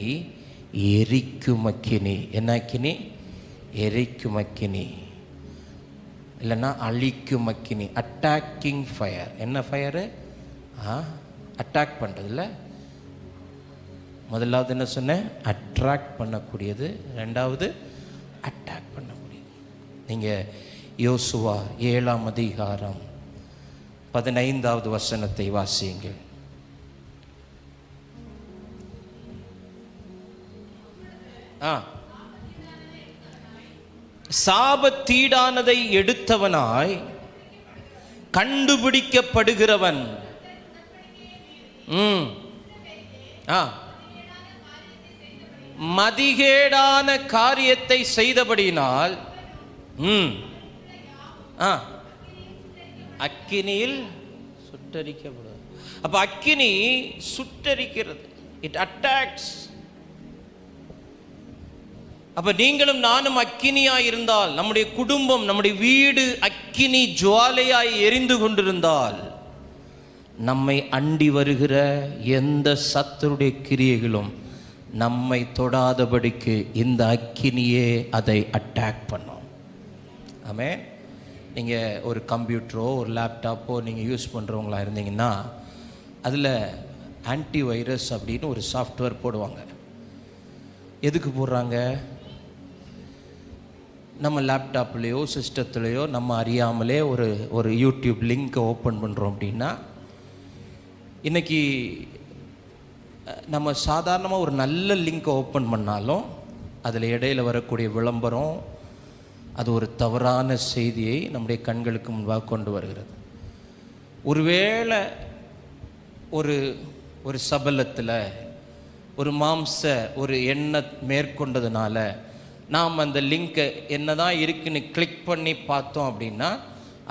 எரிக்கும் அக்கினி. என்ன அக்கினி? எரிக்கும் அக்கினி, இல்லைன்னா அழிக்கும் அக்கினி. Attacking fire. என்ன ஃபயரு? அட்டாக் பண்ணுறது இல்லை. முதலாவது என்ன சொன்னேன்? அட்ராக்ட் பண்ணக்கூடியது. ரெண்டாவது அட்டாக் பண்ணக்கூடியது. நீங்கள் யோசுவா 7ஆம் அதிகாரம் 15வது வசனத்தை வாசியுங்கள். சாபத்தீடானதை எடுத்தவனாய் கண்டுபிடிக்கப்படுகிறவன் மதிகேடான காரியத்தை செய்தபடியினால் அக்கினியில் சுட்டரிக்கப்படுவது. அப்ப அக்கினி சுட்டரிக்கிறது. It attacks. அப்ப நீங்களும் நானும் அக்கினியாய் இருந்தால், நம்முடைய குடும்பம், நம்முடைய வீடு அக்கினி ஜுவாலையாய் எரிந்து கொண்டிருந்தால், நம்மை அண்டி வருகிற எந்த சத்துருடைய கிரியைகளும் நம்மை தொடாதபடிக்கு இந்த அக்கினியே அதை அட்டாக் பண்ணும். ஆமென். நீங்கள் ஒரு கம்ப்யூட்டரோ ஒரு லேப்டாப்போ நீங்கள் யூஸ் பண்ணுறவங்களா இருந்தீங்கன்னா, அதில் ஆன்டி வைரஸ் அப்படின்னு ஒரு சாஃப்ட்வேர் போடுவாங்க. எதுக்கு போடுறாங்க? நம்ம லேப்டாப்லேயோ சிஸ்டத்துலேயோ நம்ம அறியாமலே ஒரு யூடியூப் லிங்க்கை ஓப்பன் பண்ணுறோம் அப்படின்னா, இன்றைக்கி நம்ம சாதாரணமாக ஒரு நல்ல லிங்க்கை ஓப்பன் பண்ணாலும் அதில் இடையில் வரக்கூடிய விளம்பரம், அது ஒரு தவறான செய்தியை நம்முடைய கண்களுக்கு முன்பாக கொண்டு வருகிறது. ஒருவேளை ஒரு சபலத்தில் ஒரு ஒரு எண்ணெய் மேற்கொண்டதுனால நாம் அந்த லிங்க்கை என்னதான் இருக்குன்னு கிளிக் பண்ணி பார்த்தோம் அப்படின்னா,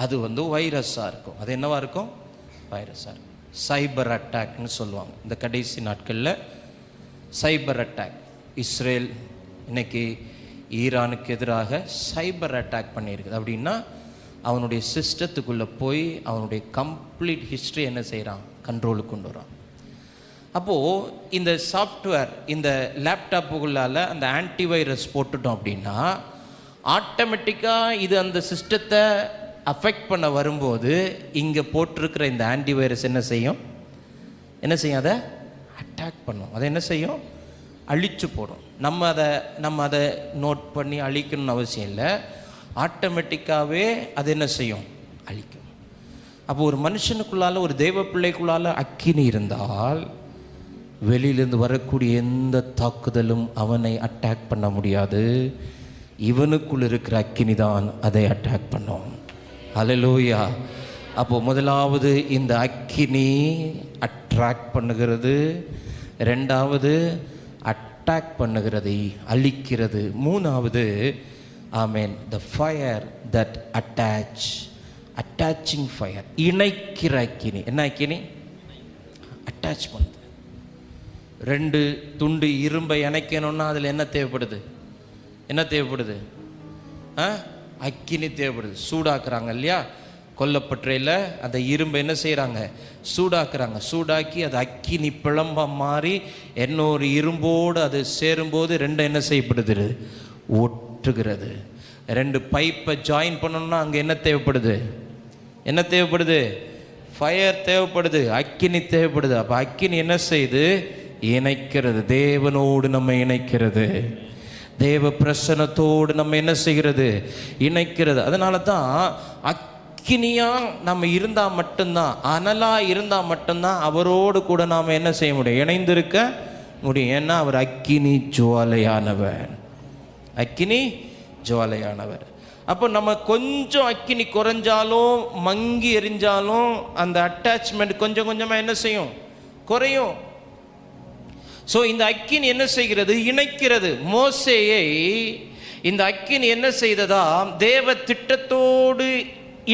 அது வைரஸாக இருக்கும். அது என்னவாக இருக்கும்? வைரஸாக இருக்கும். சைபர் அட்டாக்னு சொல்லுவாங்க. இந்த கடைசி நாட்களில் சைபர் அட்டாக். இஸ்ரேல் இன்னைக்கு ஈரானுக்கு எதிராக சைபர் அட்டாக் பண்ணியிருக்குது. அப்படின்னா அவனுடைய சிஸ்டத்துக்குள்ளே போய் அவனுடைய கம்ப்ளீட் ஹிஸ்ட்ரி என்ன செய்கிறான்? கண்ட்ரோலுக்கு கொண்டு வரான். அப்போது இந்த சாஃப்ட்வேர் இந்த லேப்டாப்புக்குள்ளால் அந்த ஆன்டிவைரஸ் போட்டுட்டோம் அப்படின்னா, ஆட்டோமேட்டிக்காக இது அந்த சிஸ்டத்தை அஃபெக்ட் பண்ண வரும்போது இங்கே போட்டிருக்கிற இந்த ஆன்டிவைரஸ் என்ன செய்யும்? அதை அட்டாக் பண்ணும். அதை என்ன செய்யும்? அழிச்சு போடும். நம்ம அதை நோட் பண்ணி அழிக்கணும்னு அவசியம் இல்லை. ஆட்டோமேட்டிக்காகவே அது என்ன செய்யும்? அழிக்கும். அப்போ ஒரு மனுஷனுக்குள்ளால, ஒரு தெய்வ பிள்ளைக்குள்ளால அக்கினி இருந்தால் வெளியிலிருந்து வரக்கூடிய எந்த தாக்குதலும் அவனை அட்டாக் பண்ண முடியாது. இவனுக்குள் இருக்கிற அக்கினி தான் அதை அட்டாக் பண்ணும். ஹல்லேலூயா. அப்போ முதலாவது இந்த அக்கினி அட்ராக்ட் பண்ணுகிறது, ரெண்டாவது அட்டாக் பண்ணுகிறது, அழிக்கிறது, மூணாவது amen the fire that attaching fire, இணைக்கிற அக்கினி. என்ன அக்கினி? அட்டாச் பண்ணுது. ரெண்டு துண்டு இரும்பை இணைக்கணும்னா அதில் என்ன தேவைப்படுது? என்ன தேவைப்படுது? அக்கினி தேவைப்படுது. சூடாக்குறாங்க இல்லையா? கொல்லப்பற்றையில் அந்த இரும்பை என்ன செய்கிறாங்க? சூடாக்குறாங்க. சூடாக்கி அது அக்கினி பிளம்ப மாறி இன்னொரு இரும்போடு அது சேரும்போது ரெண்டும் என்ன செய்யப்படுது? ஒட்டுகிறது. ரெண்டு பைப்பை ஜாயின் பண்ணணும்னா அங்கே என்ன தேவைப்படுது? என்ன தேவைப்படுது? ஃபயர் தேவைப்படுது, அக்கினி தேவைப்படுது. அப்போ அக்கினி என்ன செய்யுது? இணைக்கிறது. தேவனோடு நம்ம இணைக்கிறது, தேவ பிரசன்னத்தோடு நம்ம என்ன செய்கிறது? இணைக்கிறது. அதனால தான் அக்கினியா நம்ம இருந்தால் மட்டும்தான், அனலா இருந்தால் மட்டும்தான் அவரோடு கூட நாம் என்ன செய்ய முடியும்? இணைந்திருக்க முடியும். ஏன்னா அவர் அக்கினி ஜுவாலையானவர், அக்கினி ஜுவாலையானவர். அப்போ நம்ம கொஞ்சம் அக்கினி குறைஞ்சாலும், மங்கி எரிஞ்சாலும் அந்த அட்டாச்மெண்ட் கொஞ்சம் கொஞ்சமாக என்ன செய்யும்? குறையும். ஸோ இந்த அக்கினி என்ன செய்கிறது? இணைக்கிறது. மோசேயை இந்த அக்கினி என்ன செய்ததா? தேவ திட்டத்தோடு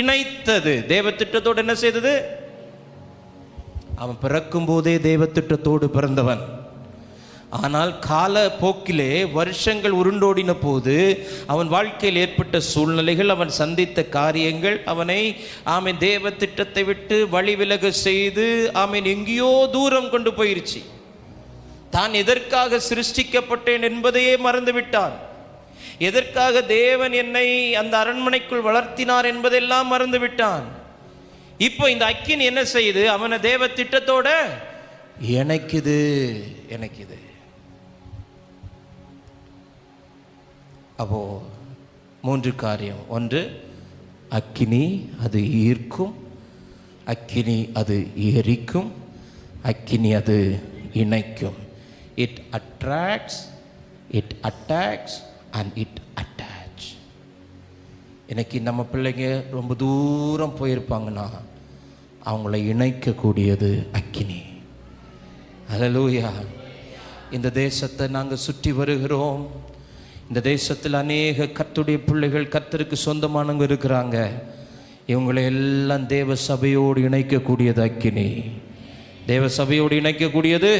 இணைத்தது. தேவ திட்டத்தோடு என்ன செய்தது? அவன் பிறக்கும் போதே தேவ திட்டத்தோடு பிறந்தவன். ஆனால் கால போக்கிலே வருஷங்கள் உருண்டோடின போது அவன் வாழ்க்கையில் ஏற்பட்ட சூழ்நிலைகள், அவன் சந்தித்த காரியங்கள் அவனை தேவ திட்டத்தை விட்டு வழி விலக செய்து எங்கேயோ தூரம் கொண்டு போயிருச்சு. தான் எதற்காக சிருஷ்டிக்கப்பட்டேன் என்பதையே மறந்து விட்டான். எதற்காக தேவன் என்னை அந்த அரண்மனைக்குள் வளர்த்தினார் என்பதெல்லாம் மறந்து விட்டான். இப்போ இந்த அக்கினி என்ன செய்யுது? அவனை தேவ திட்டத்தோட இணைக்குது. அப்போ 3 காரியம். ஒன்று, அக்கினி அது ஈர்க்கும், அக்கினி அது எரிக்கும், அக்கினி அது இணைக்கும். It attracts, it attacks and it attach. இன்னைக்கு நம்ம பிள்ளைங்க ரொம்ப தூரம் போயிருப்பாங்கன்னா அவங்கள இணைக்கக்கூடியது அக்கினி. ஹல்லேலூயா. இந்த தேசத்தை நாங்கள் சுற்றி வருகிறோம். இந்த தேசத்தில் அநேக கர்த்தருடைய பிள்ளைகள், கர்த்தருக்கு சொந்தமானவங்க இருக்கிறாங்க. இவங்களை எல்லாம் தேவ சபையோடு இணைக்கக்கூடியது அக்கினி. தேவ சபையோடு இணைக்கக்கூடியது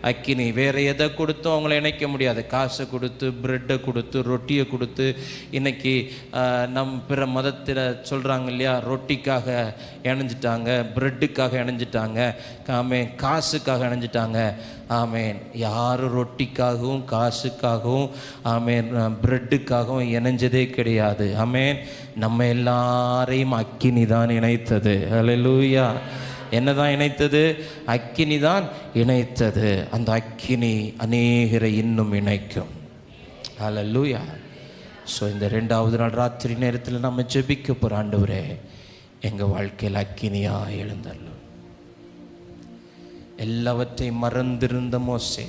அக்கினி. வேறு எதை கொடுத்தும் அவங்கள இணைக்க முடியாது. காசை கொடுத்து, பிரெட்டை கொடுத்து, ரொட்டியை கொடுத்து. இன்னைக்கு பிற மதத்தில் சொல்கிறாங்க இல்லையா, ரொட்டிக்காக இணைஞ்சிட்டாங்க, பிரெட்டுக்காக இணைஞ்சிட்டாங்க, காசுக்காக இணைஞ்சிட்டாங்க. யாரும் ரொட்டிக்காகவும் காசுக்காகவும் பிரெட்டுக்காகவும் இணைஞ்சதே கிடையாது. நம்ம எல்லாரையும் அக்கினி தான் இணைத்தது. ஹல்லேலூயா. என்னதான் இணைத்தது? அக்கினி தான் இணைத்தது. அந்த அக்கினி அநேகரை இன்னும் இணைக்கும். ஹல்லேலூயா. ஸோ இந்த 2வது நாள் ராத்திரி நேரத்தில் நம்ம ஜெபிக்க போகிற ஆண்டவரே, எங்கள் வாழ்க்கையில் அக்கினியா எழுந்தள்ளும். எல்லாவற்றையும் மறந்திருந்த மோசே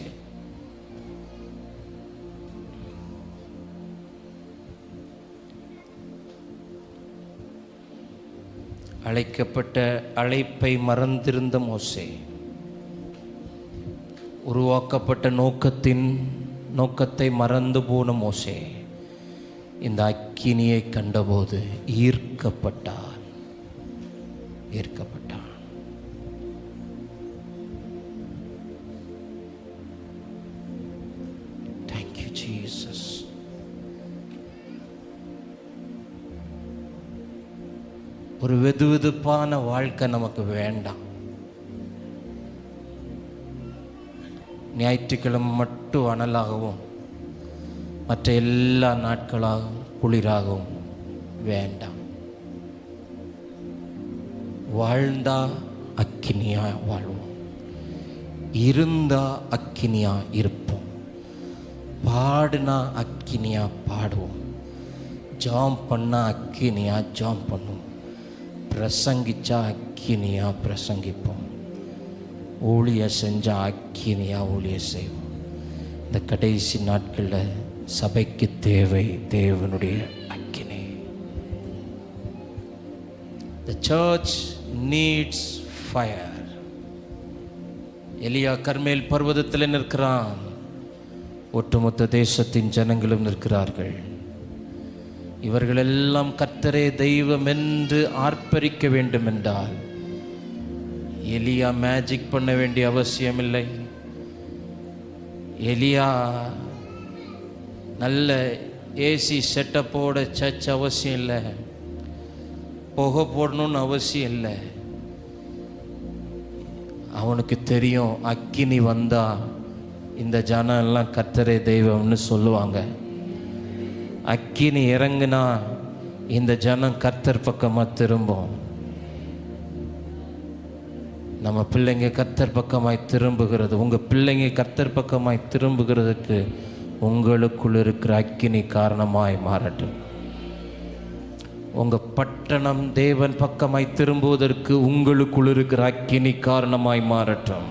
அழைக்கப்பட்ட அழைப்பை மறந்திருந்த மோசே, உருவாக்கப்பட்ட நோக்கத்தை மறந்து போன மோசே இந்த அக்கினியை கண்டபோது ஈர்க்கப்பட்டான். Thank you, Jesus. ஒரு வெதுவெதுப்பான வாழ்க்கை நமக்கு வேண்டாம். ஞாயிற்றுக்கிழமை மட்டும் அனலாகவும் மற்ற எல்லா நாட்களாகவும் குளிராகவும் வேண்டாம். வாழ்ந்தா அக்கினியா வாழ்வோம், இருந்தா அக்கினியா இருப்போம், பாடுனா அக்கினியா பாடுவோம், ஜாம் பண்ணால் அக்கினியாக ஜாம் பண்ணும், பிரசங்கிச்சா அக்கினியாக பிரசங்கிப்போம், ஊழியம் செஞ்சால் அக்கினியாக ஊழியம் செய்வோம். இந்த கடைசி நாட்களில் சபைக்கு தேவை தேவனுடைய அக்கினி. The church needs fire. எலியா கர்மேல் பர்வதத்தில் நிற்கிறான், ஒட்டுமொத்த தேசத்தின் ஜனங்களும் நிற்கிறார்கள். இவர்களெல்லாம் கர்த்தரே தெய்வம் என்று ஆர்ப்பரிக்க வேண்டும் என்றால் எலியா மேஜிக் பண்ண வேண்டிய அவசியம் இல்லை. எலியா நல்ல ஏசி செட்டப்போட சர்ச் அவசியம் இல்லை, புகை போடணும்னு அவசியம் இல்லை. அவனுக்கு தெரியும் அக்கினி வந்தா இந்த ஜனம் எல்லாம் கர்த்தரே தெய்வம்னு சொல்லுவாங்க. அக்கினி இறங்குனா இந்த ஜனம் கர்த்தர் பக்கமாக திரும்பும். நம்ம பிள்ளைங்க கர்த்தர் பக்கமாய் திரும்புகிறது, உங்கள் பிள்ளைங்க கர்த்தர் பக்கமாய் திரும்புகிறதுக்கு உங்களுக்குள் இருக்கிற அக்கினி காரணமாய் மாறட்டும். உங்கள் பட்டணம் தேவன் பக்கமாய் திரும்புவதற்கு உங்களுக்குள் இருக்கிற அக்கினி காரணமாய் மாறட்டும்.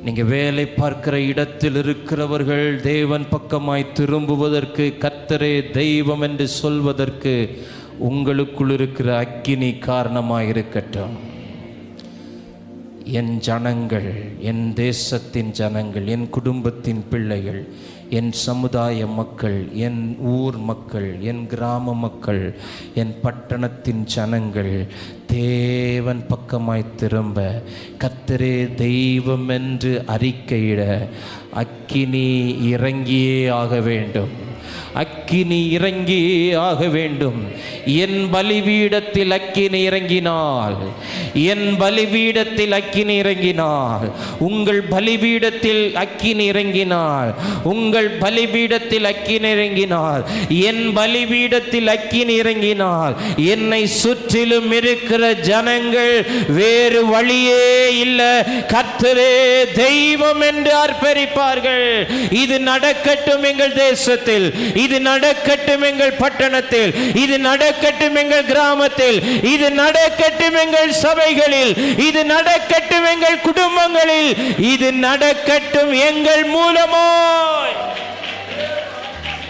நீங்கள் வேலை பார்க்கிற இடத்தில் இருக்கிறவர்கள் தேவன் பக்கமாய் திரும்புவதற்கு, கர்த்தரே தெய்வம் என்று சொல்வதற்கு உங்களுக்குள் இருக்கிற அக்கினி காரணமாய் இருக்கட்டும். என் ஜனங்கள், என் தேசத்தின் ஜனங்கள், என் குடும்பத்தின் பிள்ளைகள், என் சமுதாய மக்கள், என் ஊர் மக்கள், என் கிராம மக்கள், என் பட்டணத்தின் ஜனங்கள் தேவன் பக்கமாய் திரும்ப, கர்த்தரே தெய்வம் என்று அறிக்கையிட அக்கினி இறங்கியே ஆக வேண்டும். அக்கினி இறங்கியே ஆக வேண்டும். என் பலிபீடத்தில் அக்கினி இறங்கினால், என் பலிபீடத்தில் அக்கினி இறங்கினால், உங்கள் பலிபீடத்தில் அக்கினி இறங்கினால், உங்கள் பலிபீடத்தில் அக்கினி இறங்கினால், என் பலிபீடத்தில் அக்கினி இறங்கினால், என்னை சுற்றிலும் இருக்கிற ஜனங்கள் வேறு வழியே இல்லை, கர்த்தரே தெய்வம் என்று ஆர்ப்பரிப்பார்கள். இது நடக்கட்டும் எங்கள் தேசத்தில், இது நடக்கட்டும் எங்கள் பட்டணத்தில், இது நடக்கட்டும் எங்கள் கிராமத்தில், இது நடக்கட்டும் எங்கள் சபைகளில், இது நடக்கட்டும் எங்கள் குடும்பங்களில், இது நடக்கட்டும் எங்கள் மூலமாய்.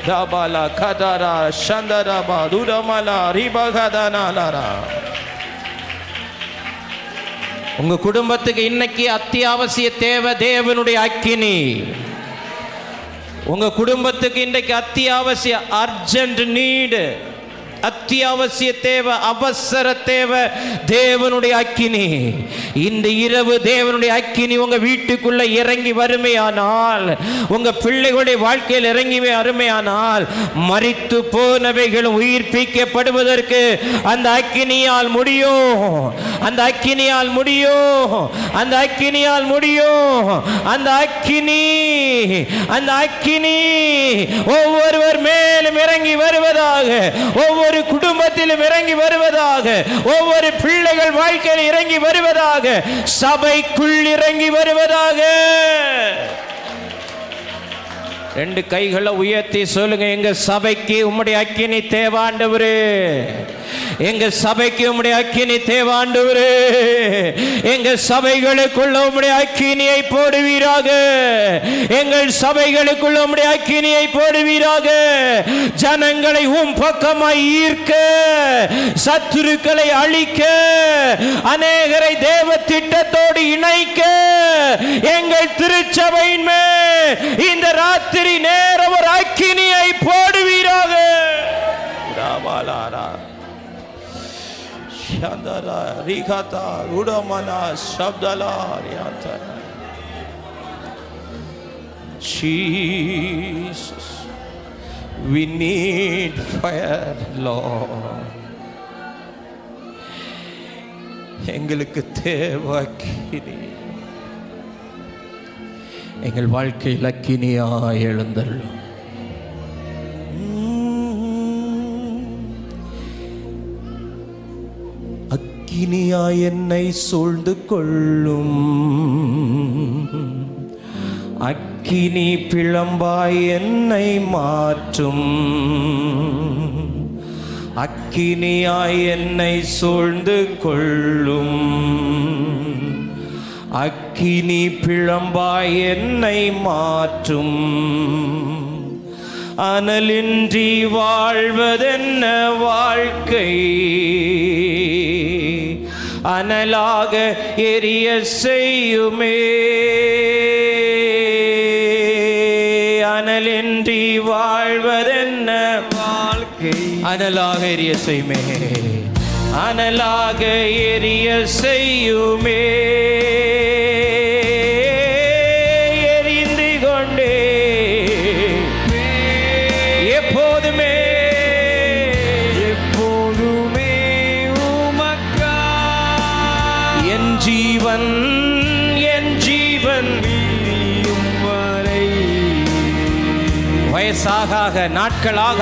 தாபாலா கதாரா சந்தராபா துரமலா ரிபகதனாலரா. உங்க குடும்பத்துக்கு இன்னைக்கு அத்தியாவசிய தேவை தேவனுடைய அக்கினி. உங்க குடும்பத்துக்கு இன்றைக்கு அத்தியாவசிய அர்ஜென்ட் நீடு, அத்தியாவசிய தேவை, அவசர தேவை தேவனுடைய அக்கினி. இந்த இரவு தேவனுடைய அக்கினி உங்க வீட்டுக்குள்ள இறங்கி வருமையானால், உங்க பிள்ளைகளுடைய வாழ்க்கையில் இறங்கி வருமையானால், மரித்து போனவைகளும் உயிர்ப்பிக்கப்படுவதற்கு அந்த அக்கினியால் முடியும், அந்த அக்கினியால் முடியும், அந்த அக்கினியால் முடியும். அந்த அக்கினி, அந்த அக்கினி ஒவ்வொருவர் மேலும் இறங்கி வருவதாக, ஒவ்வொரு குடும்பத்திலும் இறங்கி வருவதாக, ஒவ்வொரு பிள்ளைகள் வாழ்க்கையில் இறங்கி வருவதாக, சபைக்குள் இறங்கி வருவதாக. ரெண்டு கைகளை உயர்த்தி சொல்லுங்க, எங்க சபைக்கு உம்முடைய அக்கினி தேவை ஆண்டவரே, எங்க சபைக்கு உம்முடைய அக்கினி தேவை ஆண்டவரே, எங்க சபைகளுக்குள்ள உம்முடைய அக்கினியை போடுவீராக, எங்கள் சபைகளுக்குள்ள உம்முடைய அக்கினியை போடுவீராக. ஜனங்களை உம் பக்கமாய் ஈர்க்க, சத்துருக்களை அழிக்க, அநேகரை தேவ திட்டத்தோடு இணைக்க எங்கள் திருச்சபையின் மேல் இந்த ராத்திரி நேரம் ஒரு அக்கினியை போடுவீராக. Jesus, we need fire, Lord. எங்களுக்கு தேவை அக்கினி. எங்கள் வாழ்க்கையில் அக்கினியாய் எழுந்தருளும். அக்கினியாய் என்னை சூழ்ந்து கொள்ளும், அக்கினி பிழம்பாய் என்னை மாற்றும், அக்கினியாய் என்னை சூழ்ந்து கொள்ளும், அக்கினி பிழம்பாய் என்னை மாற்றும். அனலின்றி வாழ்வதென்ன வாழ்க்கை, அனலாக எரிய செய்யுமே. அனலின்றி வாழ்வதென்ன வாழ்க்கை, அனலாக எரிய செய்யுமே, அனலாக எரிய செய்யுமே. எரிந்து கொண்டே எப்போதுமே எப்போதுமே உமக்கா என் ஜீவன் என் ஜீவன் வீழும் வரை. வயசாக நாட்களாக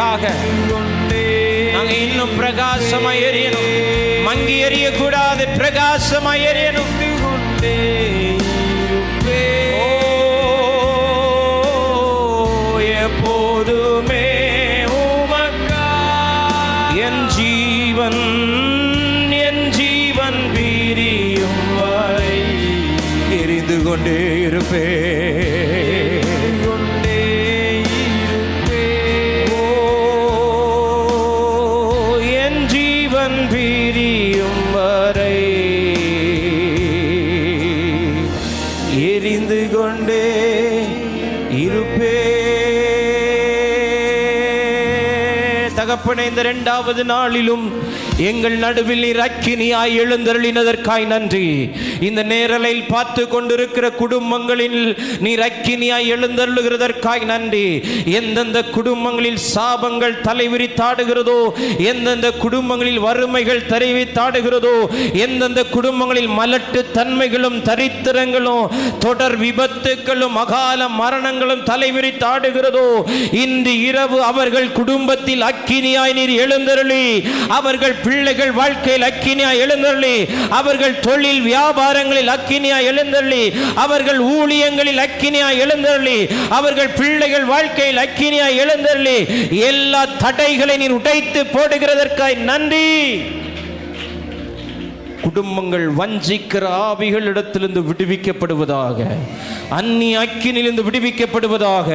நாங்க இன்னும் பிரகாசமாய் எரியணும், மங்கி எரியக்கூடாது, பிரகாசமாய் எரியணும். எப்போதுமே உமக்கா என் ஜீவன் வீரியும் வரை எரிந்து கொண்டே இருப்பே. வீரியும் வரை எரிந்து கொண்டே இருப்பே. தகப்பனே, இந்த 2வது நாளிலும் எங்கள் நடுவில் நீர் அக்கினியாய் எழுந்தருளினதற்காய் நன்றி. இந்த நேரலையில் பார்த்து கொண்டிருக்கிற குடும்பங்களில் நீர் அக்கினியாய் எழுந்தருளுகிறதற்காய் நன்றி. எந்தெந்த குடும்பங்களில் சாபங்கள் தலைவிரித்தாடுகிறதோ, எந்தெந்த குடும்பங்களில் வறுமைகள் தலைவிரித்தாடுகிறதோ, எந்தெந்த குடும்பங்களில் மலட்டு தன்மைகளும் தரித்திரங்களும் தொடர் விபத்துக்களும் அகால மரணங்களும் தலைவிரித்தாடுகிறதோ, இன்று இரவு அவர்கள் குடும்பத்தில் அக்கினியாய் நீர் எழுந்தருளி, அவர்கள் பிள்ளைகள் வாழ்க்கையில் அக்கினியாய் எழுந்தருளி, அவர்கள் தொழில் வியாபாரங்களில் அக்கினியாய் எழுந்தருளி, அவர்கள் ஊழியங்களில் அக்கினியாய் எழுந்தருளி, அவர்கள் பிள்ளைகள் வாழ்க்கையில் அக்கினியாய் எழுந்தருளி, எல்லா தடைகளை நீர் உடைத்து போடுகிறதற்காய் நன்றி. குடும்பங்கள் வஞ்சிக்கிற ஆவிகளிடத்திலிருந்து விடுவிக்கப்படுவதாக, அந்நிய அக்கினிலிருந்து விடுவிக்கப்படுவதாக,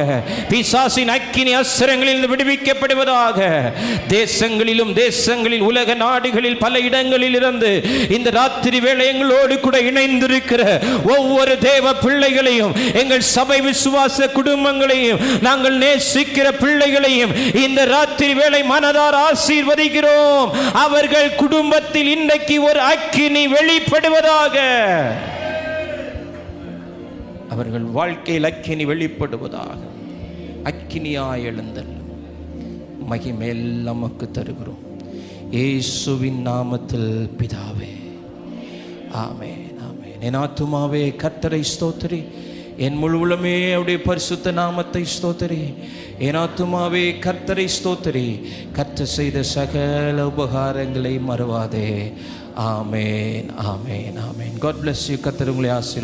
பிசாசின் அக்கினி அஸ்திரங்களிலிருந்து விடுவிக்கப்படுவதாக. தேசங்களில் உலக நாடுகளில் பல இடங்களில் இருந்து இந்த ராத்திரி வேளை எங்களோடு கூட இணைந்திருக்கிற ஒவ்வொரு தேவ பிள்ளைகளையும், எங்கள் சபை விசுவாச குடும்பங்களையும், நாங்கள் நேசிக்கிற பிள்ளைகளையும் இந்த ராத்திரி வேளை மனதார் ஆசீர்வதிக்கிறோம். அவர்கள் குடும்பத்தில் இன்றைக்கு ஒரு அக்கினி வெளிப்படுவதாக, அவர்கள் வாழ்க்கையில் அக்கினி வெளிப்படுவதாக. அக்கினியாய் எழுந்தல் மகிமேல் நமக்கு தருகிறோம், இயேசுவின் நாமத்தில் பிதாவே, ஆமென், ஆமென். என் ஆத்துமாவே கர்த்தரை ஸ்தோத்திரி, என் முழு உள்ளமே அவருடைய பரிசுத்த நாமத்தை ஸ்தோத்திரி. என் ஆத்துமாவே கர்த்தரை ஸ்தோத்திரி, கர்த்தர் செய்த சகல உபகாரங்களை மறவாதே. ஆமென், ஆமென், ஆமென். God bless you. கர்த்தர் உங்களை ஆசீர்வதிப்பார்.